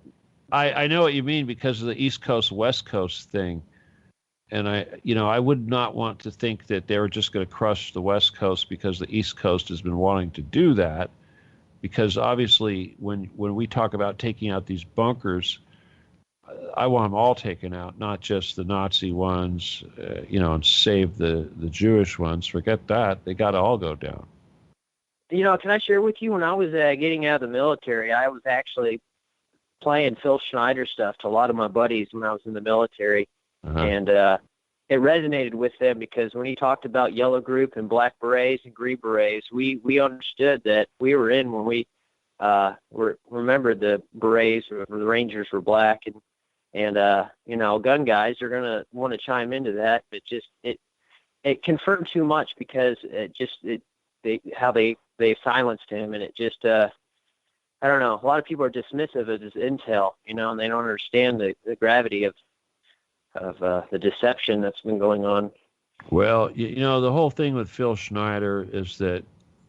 I know what you mean because of the East Coast West Coast thing, and I would not want to think that they were just going to crush the West Coast because the East Coast has been wanting to do that, because obviously when we talk about taking out these bunkers, I want them all taken out, not just the Nazi ones, and save the Jewish ones. Forget that. They got to all go down. Can I share with you, when I was getting out of the military, I was actually playing Phil Schneider stuff to a lot of my buddies when I was in the military, and it resonated with them because when he talked about yellow group and black berets and green berets, we understood that we were in when we remembered the berets or the Rangers were black, and you know, gun guys are gonna want to chime into that, but just it confirmed too much because how they silenced him, and it just I don't know. A lot of people are dismissive of his intel, you know, and they don't understand the gravity of the deception that's been going on. Well, you know, the whole thing with Phil Schneider is that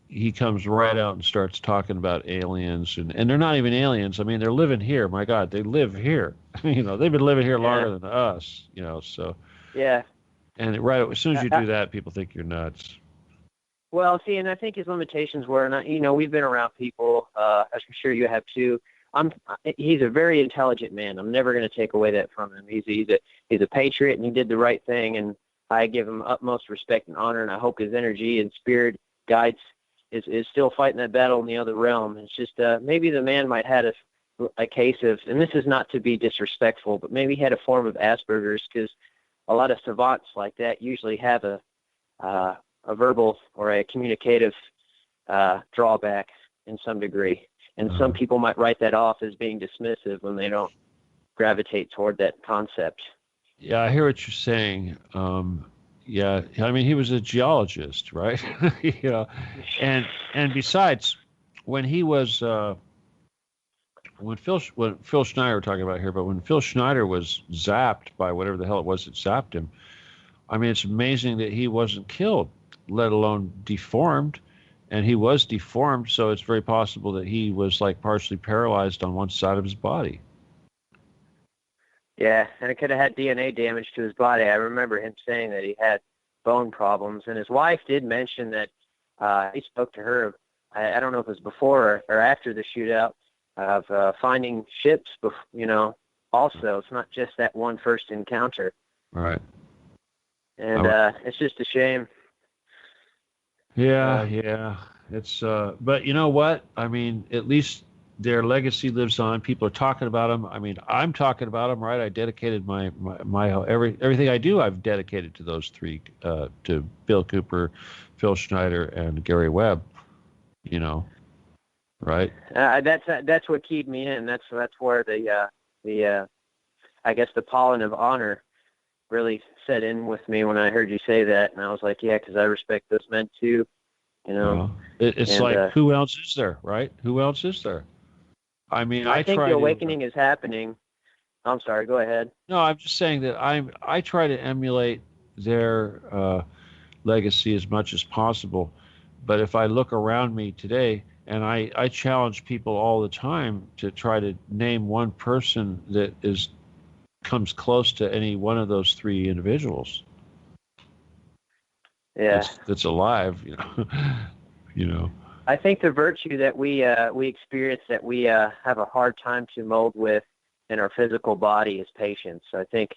he comes right out and starts talking about aliens, and they're not even aliens. I mean, they're living here. My God, they live here. You know, they've been living here longer than us, you know, so. Yeah. And right as soon as you do that, people think you're nuts. Well, see, and I think his limitations were, and you know, we've been around people, as I'm sure you have too. He's a very intelligent man. I'm never going to take away that from him. He's a patriot, and he did the right thing, and I give him utmost respect and honor, and I hope his energy and spirit guides is still fighting that battle in the other realm. It's just maybe the man might have a case of, and this is not to be disrespectful, but maybe he had a form of Asperger's, because a lot of savants like that usually have a verbal or a communicative drawback in some degree. And some people might write that off as being dismissive when they don't gravitate toward that concept. Yeah, I hear what you're saying. Yeah, I mean, he was a geologist, right? You know, and besides, when he was when Phil Schneider we're talking about here, but when Phil Schneider was zapped by whatever the hell it was that zapped him, I mean, it's amazing that he wasn't killed, let alone deformed. And he was deformed, so it's very possible that he was like partially paralyzed on one side of his body. Yeah, and it could have had DNA damage to his body. I remember him saying that he had bone problems, and his wife did mention that he spoke to her. I don't know if it was before or after the shootout of finding ships. You know, also it's not just that one first encounter. Right. And it's just a shame. Yeah, yeah. It's but you know what? I mean, at least their legacy lives on. People are talking about them. I mean, I'm talking about them, right? I dedicated my everything I do. I've dedicated to those three, to Bill Cooper, Phil Schneider, and Gary Webb. You know, right? That's what keyed me in. That's where the I guess the pollen of honor really set in with me when I heard you say that, and I was like, yeah, because I respect those men too. You know, well, it's like, who else is there, right? Who else is there? I mean, I think the awakening is happening. I'm sorry, go ahead. No, I'm just saying that I try to emulate their legacy as much as possible. But if I look around me today, and I challenge people all the time to try to name one person that comes close to any one of those three individuals. Yeah, that's alive, you know. You know. I think the virtue that we experience, that we have a hard time to mold with in our physical body, is patience. I think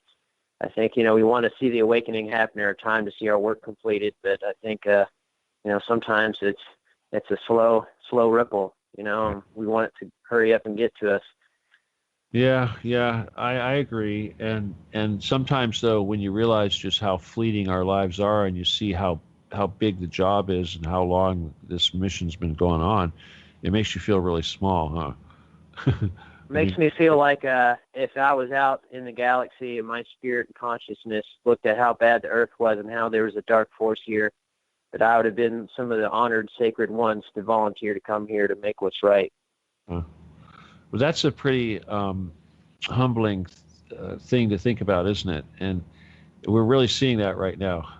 you know, we want to see the awakening happen in our time to see our work completed, but I think you know, sometimes it's a slow ripple, you know, and we want it to hurry up and get to us. Yeah, I agree. And sometimes, though, when you realize just how fleeting our lives are, and you see how big the job is and how long this mission's been going on, it makes you feel really small, huh? Makes me feel like if I was out in the galaxy and my spirit and consciousness looked at how bad the Earth was and how there was a dark force here, that I would have been some of the honored sacred ones to volunteer to come here to make what's right. Well, that's a pretty humbling thing to think about, isn't it? And we're really seeing that right now,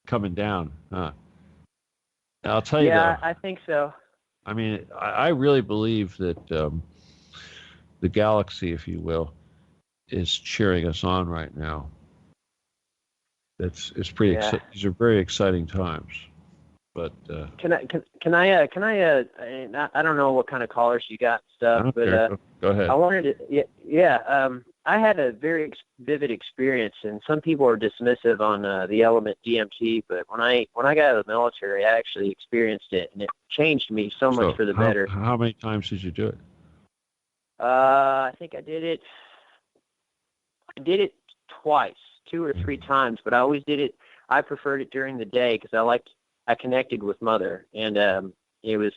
coming down. I'll tell you, yeah, though, I think so. I mean, I really believe that the galaxy, if you will, is cheering us on right now. It's pretty. These are very exciting times. But can I I don't know what kind of callers you got and stuff, but go ahead. I wanted to I had a very vivid experience, and some people are dismissive on the element DMT, but when I got out of the military, I actually experienced it, and it changed me so much for the better. How many times did you do it? I think I did it. I did it twice, 2 or 3 times, but I always did it. I preferred it during the day because I connected with Mother, and it was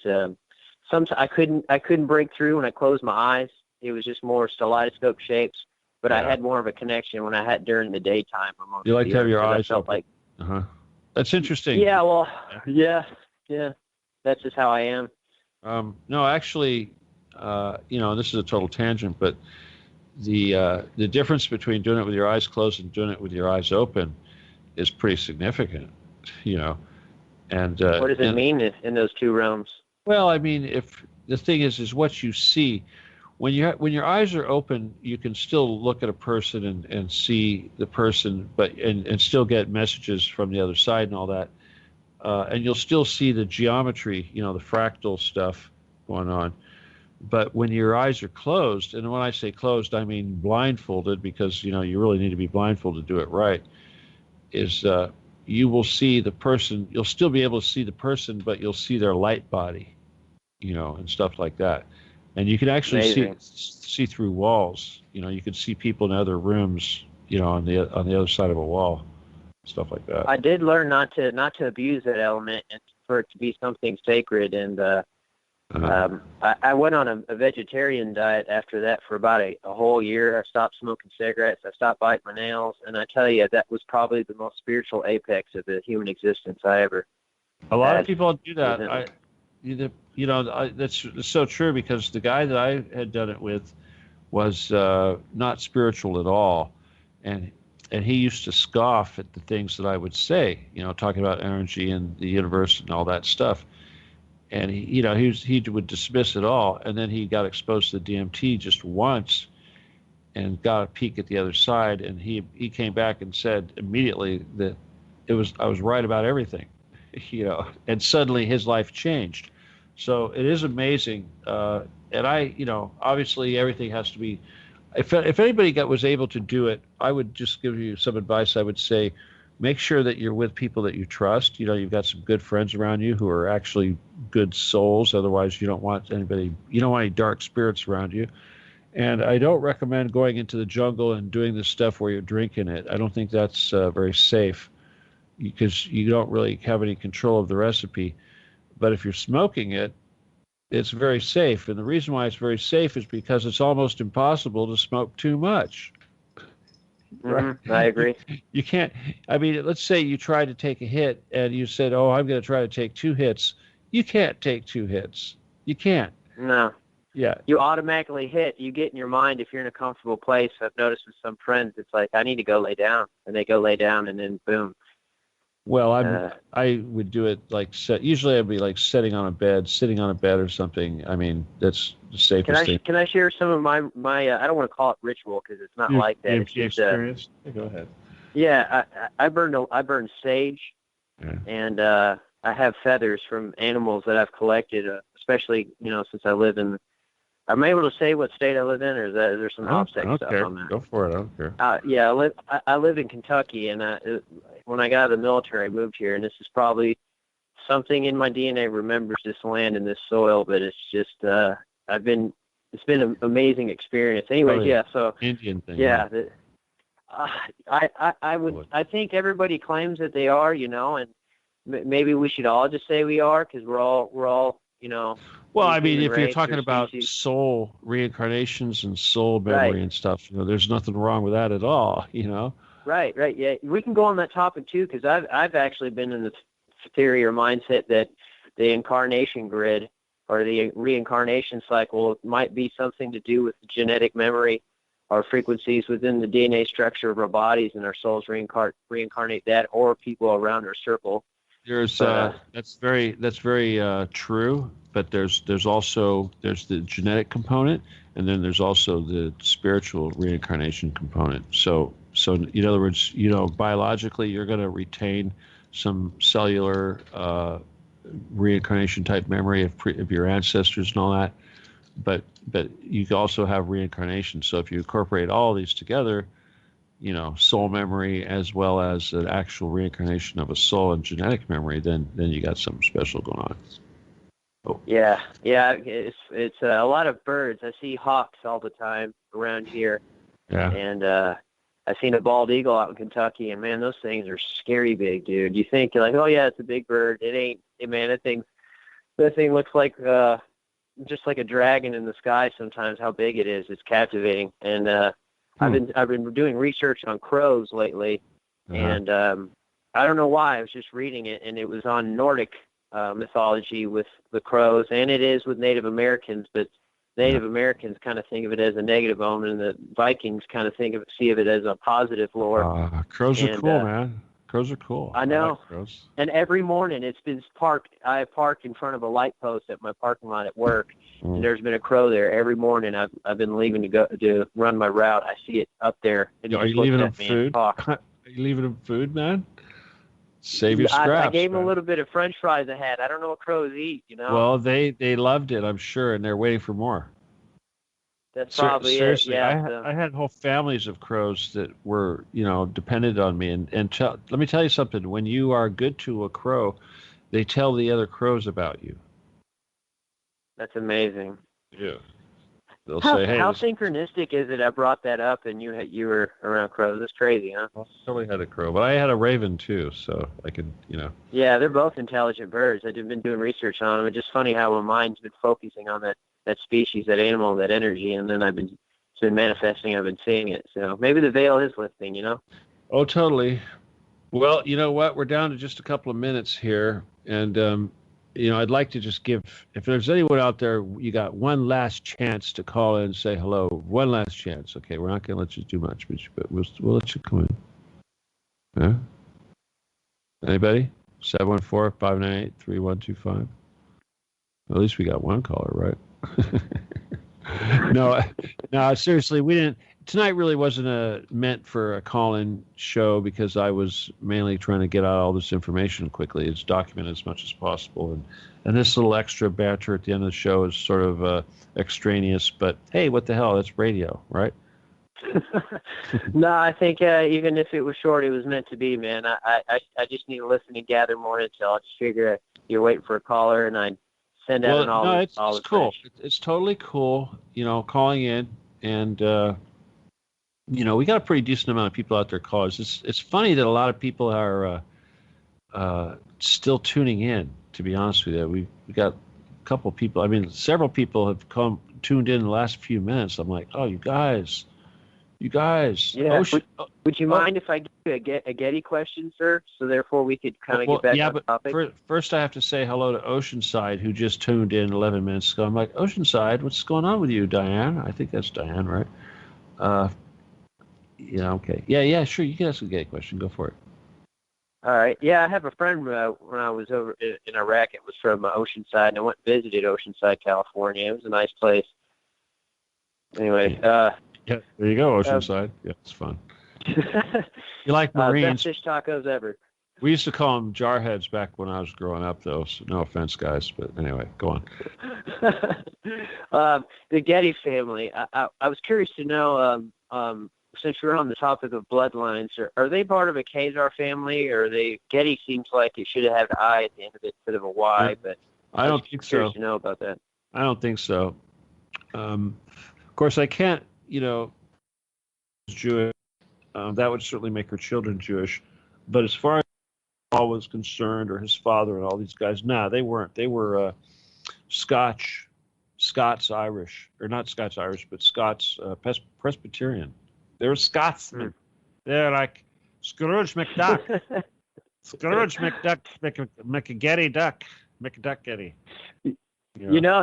sometimes I couldn't break through when I closed my eyes. It was just more kaleidoscope shapes, but I had more of a connection when I had during the daytime amongst You like the to have earth, your 'cause I eyes felt open. like, Uh-huh. That's interesting. yeah, well, yeah, that's just how I am. No, actually, this is a total tangent, but the difference between doing it with your eyes closed and doing it with your eyes open is pretty significant. You know, What does it mean in those two realms? well, I mean, if the thing is what you see when your eyes are open, you can still look at a person and see the person, but and still get messages from the other side and all that. And you'll still see the geometry, the fractal stuff going on. But when your eyes are closed, and when I say closed, I mean blindfolded, because you really need to be blindfolded to do it right, is you will see the person. You'll still be able to see the person, but you'll see their light body, and stuff like that. And you can actually Amazing. see through walls. You can see people in other rooms, on the other side of a wall, stuff like that. I did learn not to abuse that element and for it to be something sacred. And I went on a vegetarian diet after that for about a whole year. I stopped smoking cigarettes. I stopped biting my nails. And I tell you, that was probably the most spiritual apex of the human existence I ever A lot had. of people do that. That's so true, because the guy that I had done it with was not spiritual at all, and he used to scoff at the things that I would say, talking about energy and the universe and all that stuff. And he would dismiss it all, and then he got exposed to the DMT just once, and got a peek at the other side, and he came back and said immediately that I was right about everything, and suddenly his life changed. So it is amazing, and obviously everything has to be. If anybody was able to do it, I would just give you some advice. I would say, make sure that you're with people that you trust. You've got some good friends around you who are actually good souls. Otherwise, you don't want any dark spirits around you. And I don't recommend going into the jungle and doing this stuff where you're drinking it. I don't think that's very safe, because you don't really have any control of the recipe. But if you're smoking it, it's very safe. And the reason why it's very safe is because it's almost impossible to smoke too much. Right? Mm-hmm. I agree. You can't. I mean, let's say you try to take a hit and you said, "Oh, I'm going to try to take 2 hits." You can't take 2 hits. You can't. No. Yeah. You automatically hit. You get in your mind, if you're in a comfortable place. I've noticed with some friends, it's like, I need to go lay down, and they go lay down, and then boom. Well, I would do it like usually I'd be like sitting on a bed or something. I mean, that's the safest thing. Can I share some of my I don't want to call it ritual because it's not like that. It's just experience. Go ahead. Yeah, I burned sage, and I have feathers from animals that I've collected, especially since I'm able to say what state I live in, or is there some OPSEC stuff on that? Go for it. I don't care. Yeah, I live in Kentucky, and when I got out of the military, I moved here, and this is probably something in my DNA remembers this land and this soil, but it's just it's been an amazing experience. Anyways, yeah. So Indian thing. Yeah, I think everybody claims that they are, and maybe we should all just say we are, because we're all. Well, I mean, if you're talking about soul reincarnations and soul memory and stuff, there's nothing wrong with that at all, Right, yeah. We can go on that topic too, because I've actually been in the theory or mindset that the incarnation grid or the reincarnation cycle might be something to do with genetic memory or frequencies within the DNA structure of our bodies, and our souls reincarnate that, or people around our circle. That's very true, but there's also the genetic component, and then there's also the spiritual reincarnation component. So in other words, biologically you're going to retain some cellular reincarnation type memory of your ancestors and all that, but you can also have reincarnation. So if you incorporate all these together, soul memory as well as an actual reincarnation of a soul and genetic memory, then you got something special going on. Oh, yeah. It's a lot of birds. I see hawks all the time around here, yeah. and I've seen a bald eagle out in Kentucky, and man, those things are scary big, dude. You think you're like, oh yeah, it's a big bird. It ain't. Man, that thing looks like just like a dragon in the sky. Sometimes how big it is, it's captivating. And I've been doing research on crows lately, and I don't know why. I was just reading it, and it was on Nordic mythology with the crows, and it is with Native Americans, but Native Americans kind of think of it as a negative omen, and the Vikings kind of see of it as a positive lore. Crows are cool, man. Crows are cool. I know. I like crows. And every morning it's been parked. I park in front of a light post at my parking lot at work, and there's been a crow there every morning. I've been leaving to go to run my route. I see it up there. And Are you leaving them food? Are you leaving them food, man? Save your scraps. I gave him a little bit of French fries I had. I don't know what crows eat, you know. Well, they loved it, I'm sure, and they're waiting for more. That's probably seriously, it. Yeah, I had whole families of crows that were, dependent on me. And let me tell you something. When you are good to a crow, they tell the other crows about you. That's amazing. Yeah. They'll say, "Hey, how synchronistic is it? I brought that up, and you were around crows. That's crazy, huh?" I totally had a crow, but I had a raven too, so I could, Yeah, they're both intelligent birds. I've been doing research on them. It's just funny how my mind's been focusing on that species, that animal, that energy, and then it's been manifesting. I've been seeing it. So maybe the veil is lifting, Oh, totally. Well, you know what? We're down to just a couple of minutes here, and I'd like to just give, if there's anyone out there, you got one last chance to call in and say hello. One last chance. Okay, we're not going to let you do much, but we'll let you come in. Yeah? Anybody? 714-598-3125. At least we got one caller, right? No, seriously, we didn't. Tonight really wasn't meant for a call-in show because I was mainly trying to get out all this information quickly. It's documented as much as possible, and this little extra banter at the end of the show is sort of extraneous. But hey, what the hell? That's radio, right? No, I think even if it was short, it was meant to be, man. I just need to listen and gather more intel. I just figure you're waiting for a caller, and I'd send out it's cool. It's totally cool, calling in, and we got a pretty decent amount of people out there calling. It's funny that a lot of people are still tuning in. To be honest with you, we got a couple of people. I mean, several people have tuned in the last few minutes. I'm like, oh, you guys. Yeah. Would you mind if I give you a Getty question, sir? So therefore we could kind of get back on topic. Yeah, but first I have to say hello to Oceanside, who just tuned in 11 minutes ago. I'm like, Oceanside, what's going on with you, Diane? I think that's Diane, right? Yeah, okay. Yeah, sure. You can ask a Getty question. Go for it. All right. Yeah, I have a friend when I was over in Iraq. It was from Oceanside, and I went and visited Oceanside, California. It was a nice place. Anyway. Yeah, there you go, Oceanside. Yeah, it's fun. You like Marines? Best fish tacos ever. We used to call them jarheads back when I was growing up, though. So no offense, guys, but anyway, go on. The Getty family. I was curious to know, since we're on the topic of bloodlines, are they part of a Khazar family, or are they? Getty seems like it should have had an I at the end of it instead of a Y, but I don't think so. Curious to know about that. I don't think so. Of course, I can't. Jewish. That would certainly make her children Jewish. But as far as Paul was concerned, or his father and all these guys, they weren't. They were Scots-Irish, or not Scots-Irish, but Scots Presbyterian. They were Scotsmen. They're like Scrooge McDuck. Scrooge McDuck, McGetty Duck, McDuck-Getty.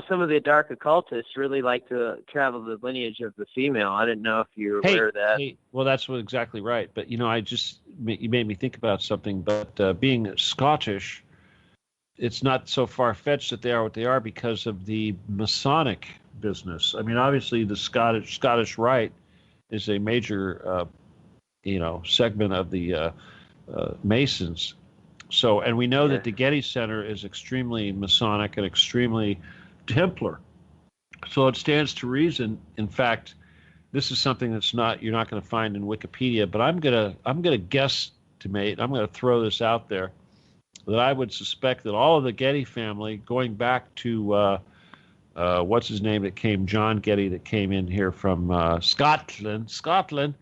Some of the dark occultists really like to travel the lineage of the female. I didn't know if you were aware of that. Well, that's exactly right. But, you made me think about something. But being Scottish, it's not so far-fetched that they are what they are because of the Masonic business. I mean, obviously, the Scottish Rite is a major, segment of the Masons. So, and we know that the Getty Center is extremely Masonic and extremely Templar. So it stands to reason. In fact, this is something you're not going to find in Wikipedia, but I'm gonna guesstimate. I'm going to throw this out there that I would suspect that all of the Getty family, going back to what's his name that came, John Getty, that came in here from Scotland,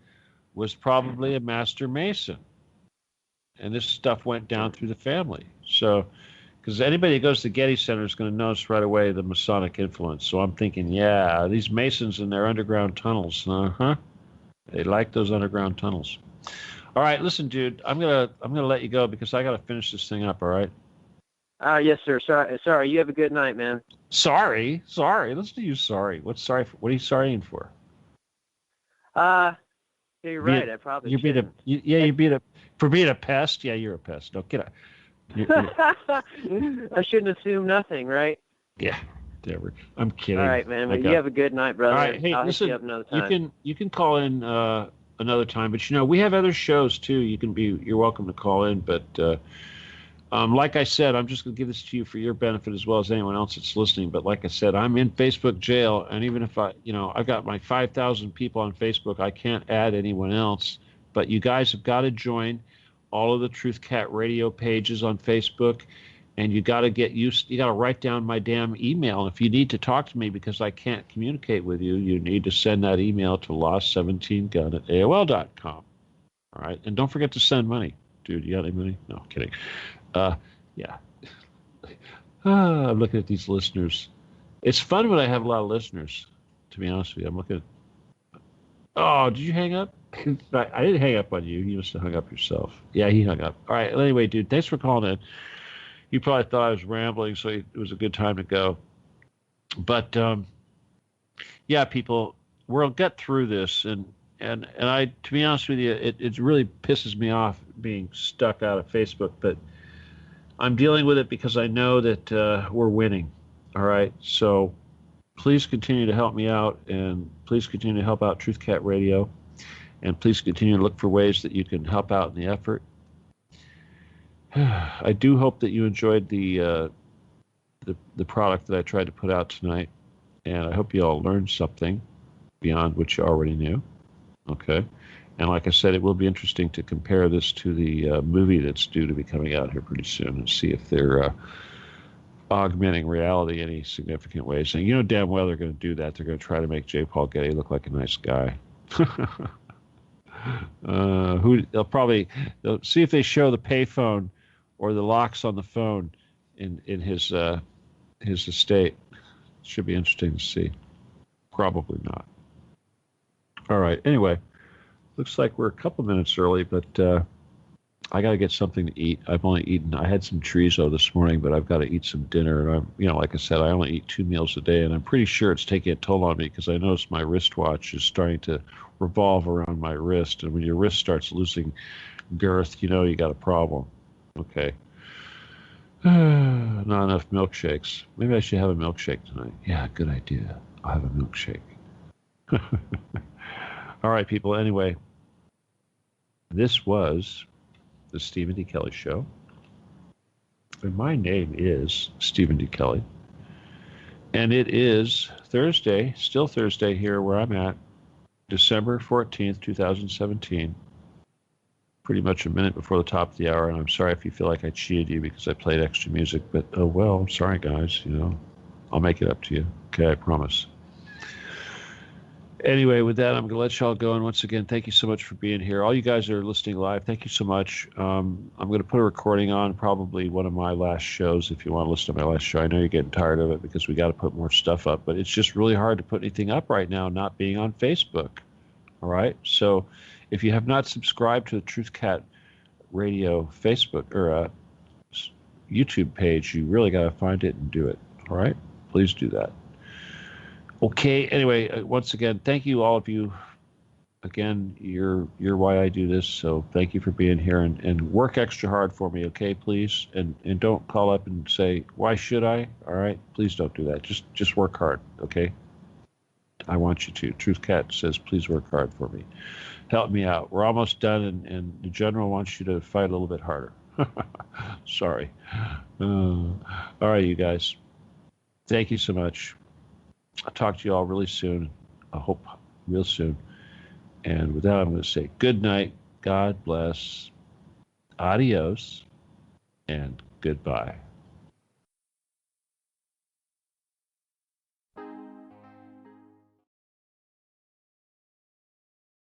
was probably a master mason. And this stuff went down through the family. So, because anybody that goes to the Getty Center is going to notice right away the Masonic influence. So I'm thinking, yeah, these Masons in their underground tunnels, they like those underground tunnels. All right, listen, dude, I'm gonna let you go because I got to finish this thing up. All right. Yes, sir. Sorry. You have a good night, man. Sorry. Listen to you. Sorry. What's sorry for? What are you sorrying for? You're right. I probably you shouldn't. You beat a for being a pest. Yeah, you're a pest. No, get out. I shouldn't assume nothing, right? Yeah, whatever. I'm kidding. All right, man. Well, you have a good night, brother. All right, hey, I'll listen. hit you up another time. You can call in another time, but we have other shows too. You're welcome to call in, but like I said, I'm just going to give this to you for your benefit as well as anyone else that's listening. But like I said, I'm in Facebook jail, and even if I've got my 5,000 people on Facebook, I can't add anyone else. But you guys have got to join all of the Truth Cat Radio pages on Facebook, and you got to you got to write down my damn email. And if you need to talk to me because I can't communicate with you, you need to send that email to lost17gun@aol.com. All right, and don't forget to send money. Dude, you got any money? No, kidding. Yeah. I'm looking at these listeners. It's fun when I have a lot of listeners, to be honest with you. I'm looking at... Oh, did you hang up? I didn't hang up on you. You must have hung up yourself. Yeah, he hung up. All right. Anyway, dude, thanks for calling in. You probably thought I was rambling, so it was a good time to go. But, yeah, people, we'll get through this. And I, to be honest with you, it really pisses me off being stuck out of Facebook, but I'm dealing with it because I know that we're winning. All right. So please continue to help me out, and please continue to help out Truth Cat Radio, and please continue to look for ways that you can help out in the effort. I do hope that you enjoyed the product that I tried to put out tonight, and I hope you all learned something beyond what you already knew. Okay. And like I said, it will be interesting to compare this to the movie that's due to be coming out here pretty soon and see if they're augmenting reality in any significant ways. And you know damn well they're going to do that. They're going to try to make J. Paul Getty look like a nice guy. They'll see if they show the payphone or the locks on the phone in his estate. Should be interesting to see. Probably not. All right. Anyway. Looks like we're a couple minutes early, but I got to get something to eat. I've only eaten. I had some chorizo this morning, but I've got to eat some dinner. And like I said, I only eat 2 meals a day, and I'm pretty sure it's taking a toll on me because I noticed my wristwatch is starting to revolve around my wrist, and when your wrist starts losing girth, you got a problem. Okay. Not enough milkshakes. Maybe I should have a milkshake tonight. Yeah, good idea. I'll have a milkshake. All right, people. Anyway. This was the Stephen D. Kelley Show. And my name is Stephen D. Kelley. And it is Thursday, still Thursday here where I'm at, December 14th, 2017. Pretty much a minute before the top of the hour. And I'm sorry if you feel like I cheated you because I played extra music. But, oh, well, I'm sorry, guys. I'll make it up to you. Okay, I promise. Anyway, with that, I'm going to let y'all go. And once again, thank you so much for being here. All you guys that are listening live, thank you so much. I'm going to put a recording on probably one of my last shows if you want to listen to my last show. I know you're getting tired of it because we got to put more stuff up, but it's just really hard to put anything up right now not being on Facebook. All right? So if you have not subscribed to the Truth Cat Radio Facebook or YouTube page, you really got to find it and do it. All right? Please do that. Okay. Anyway, once again, thank you, all of you. Again, you're why I do this. So thank you for being here and work extra hard for me. Okay, please. And don't call up and say, why should I? All right. Please don't do that. Just work hard. Okay. I want you to. Truth Cat says, please work hard for me. Help me out. We're almost done. And the general wants you to fight a little bit harder. Sorry. All right, you guys. Thank you so much. I'll talk to you all really soon. I hope real soon. And with that, I'm going to say good night. God bless. Adios. And Goodbye.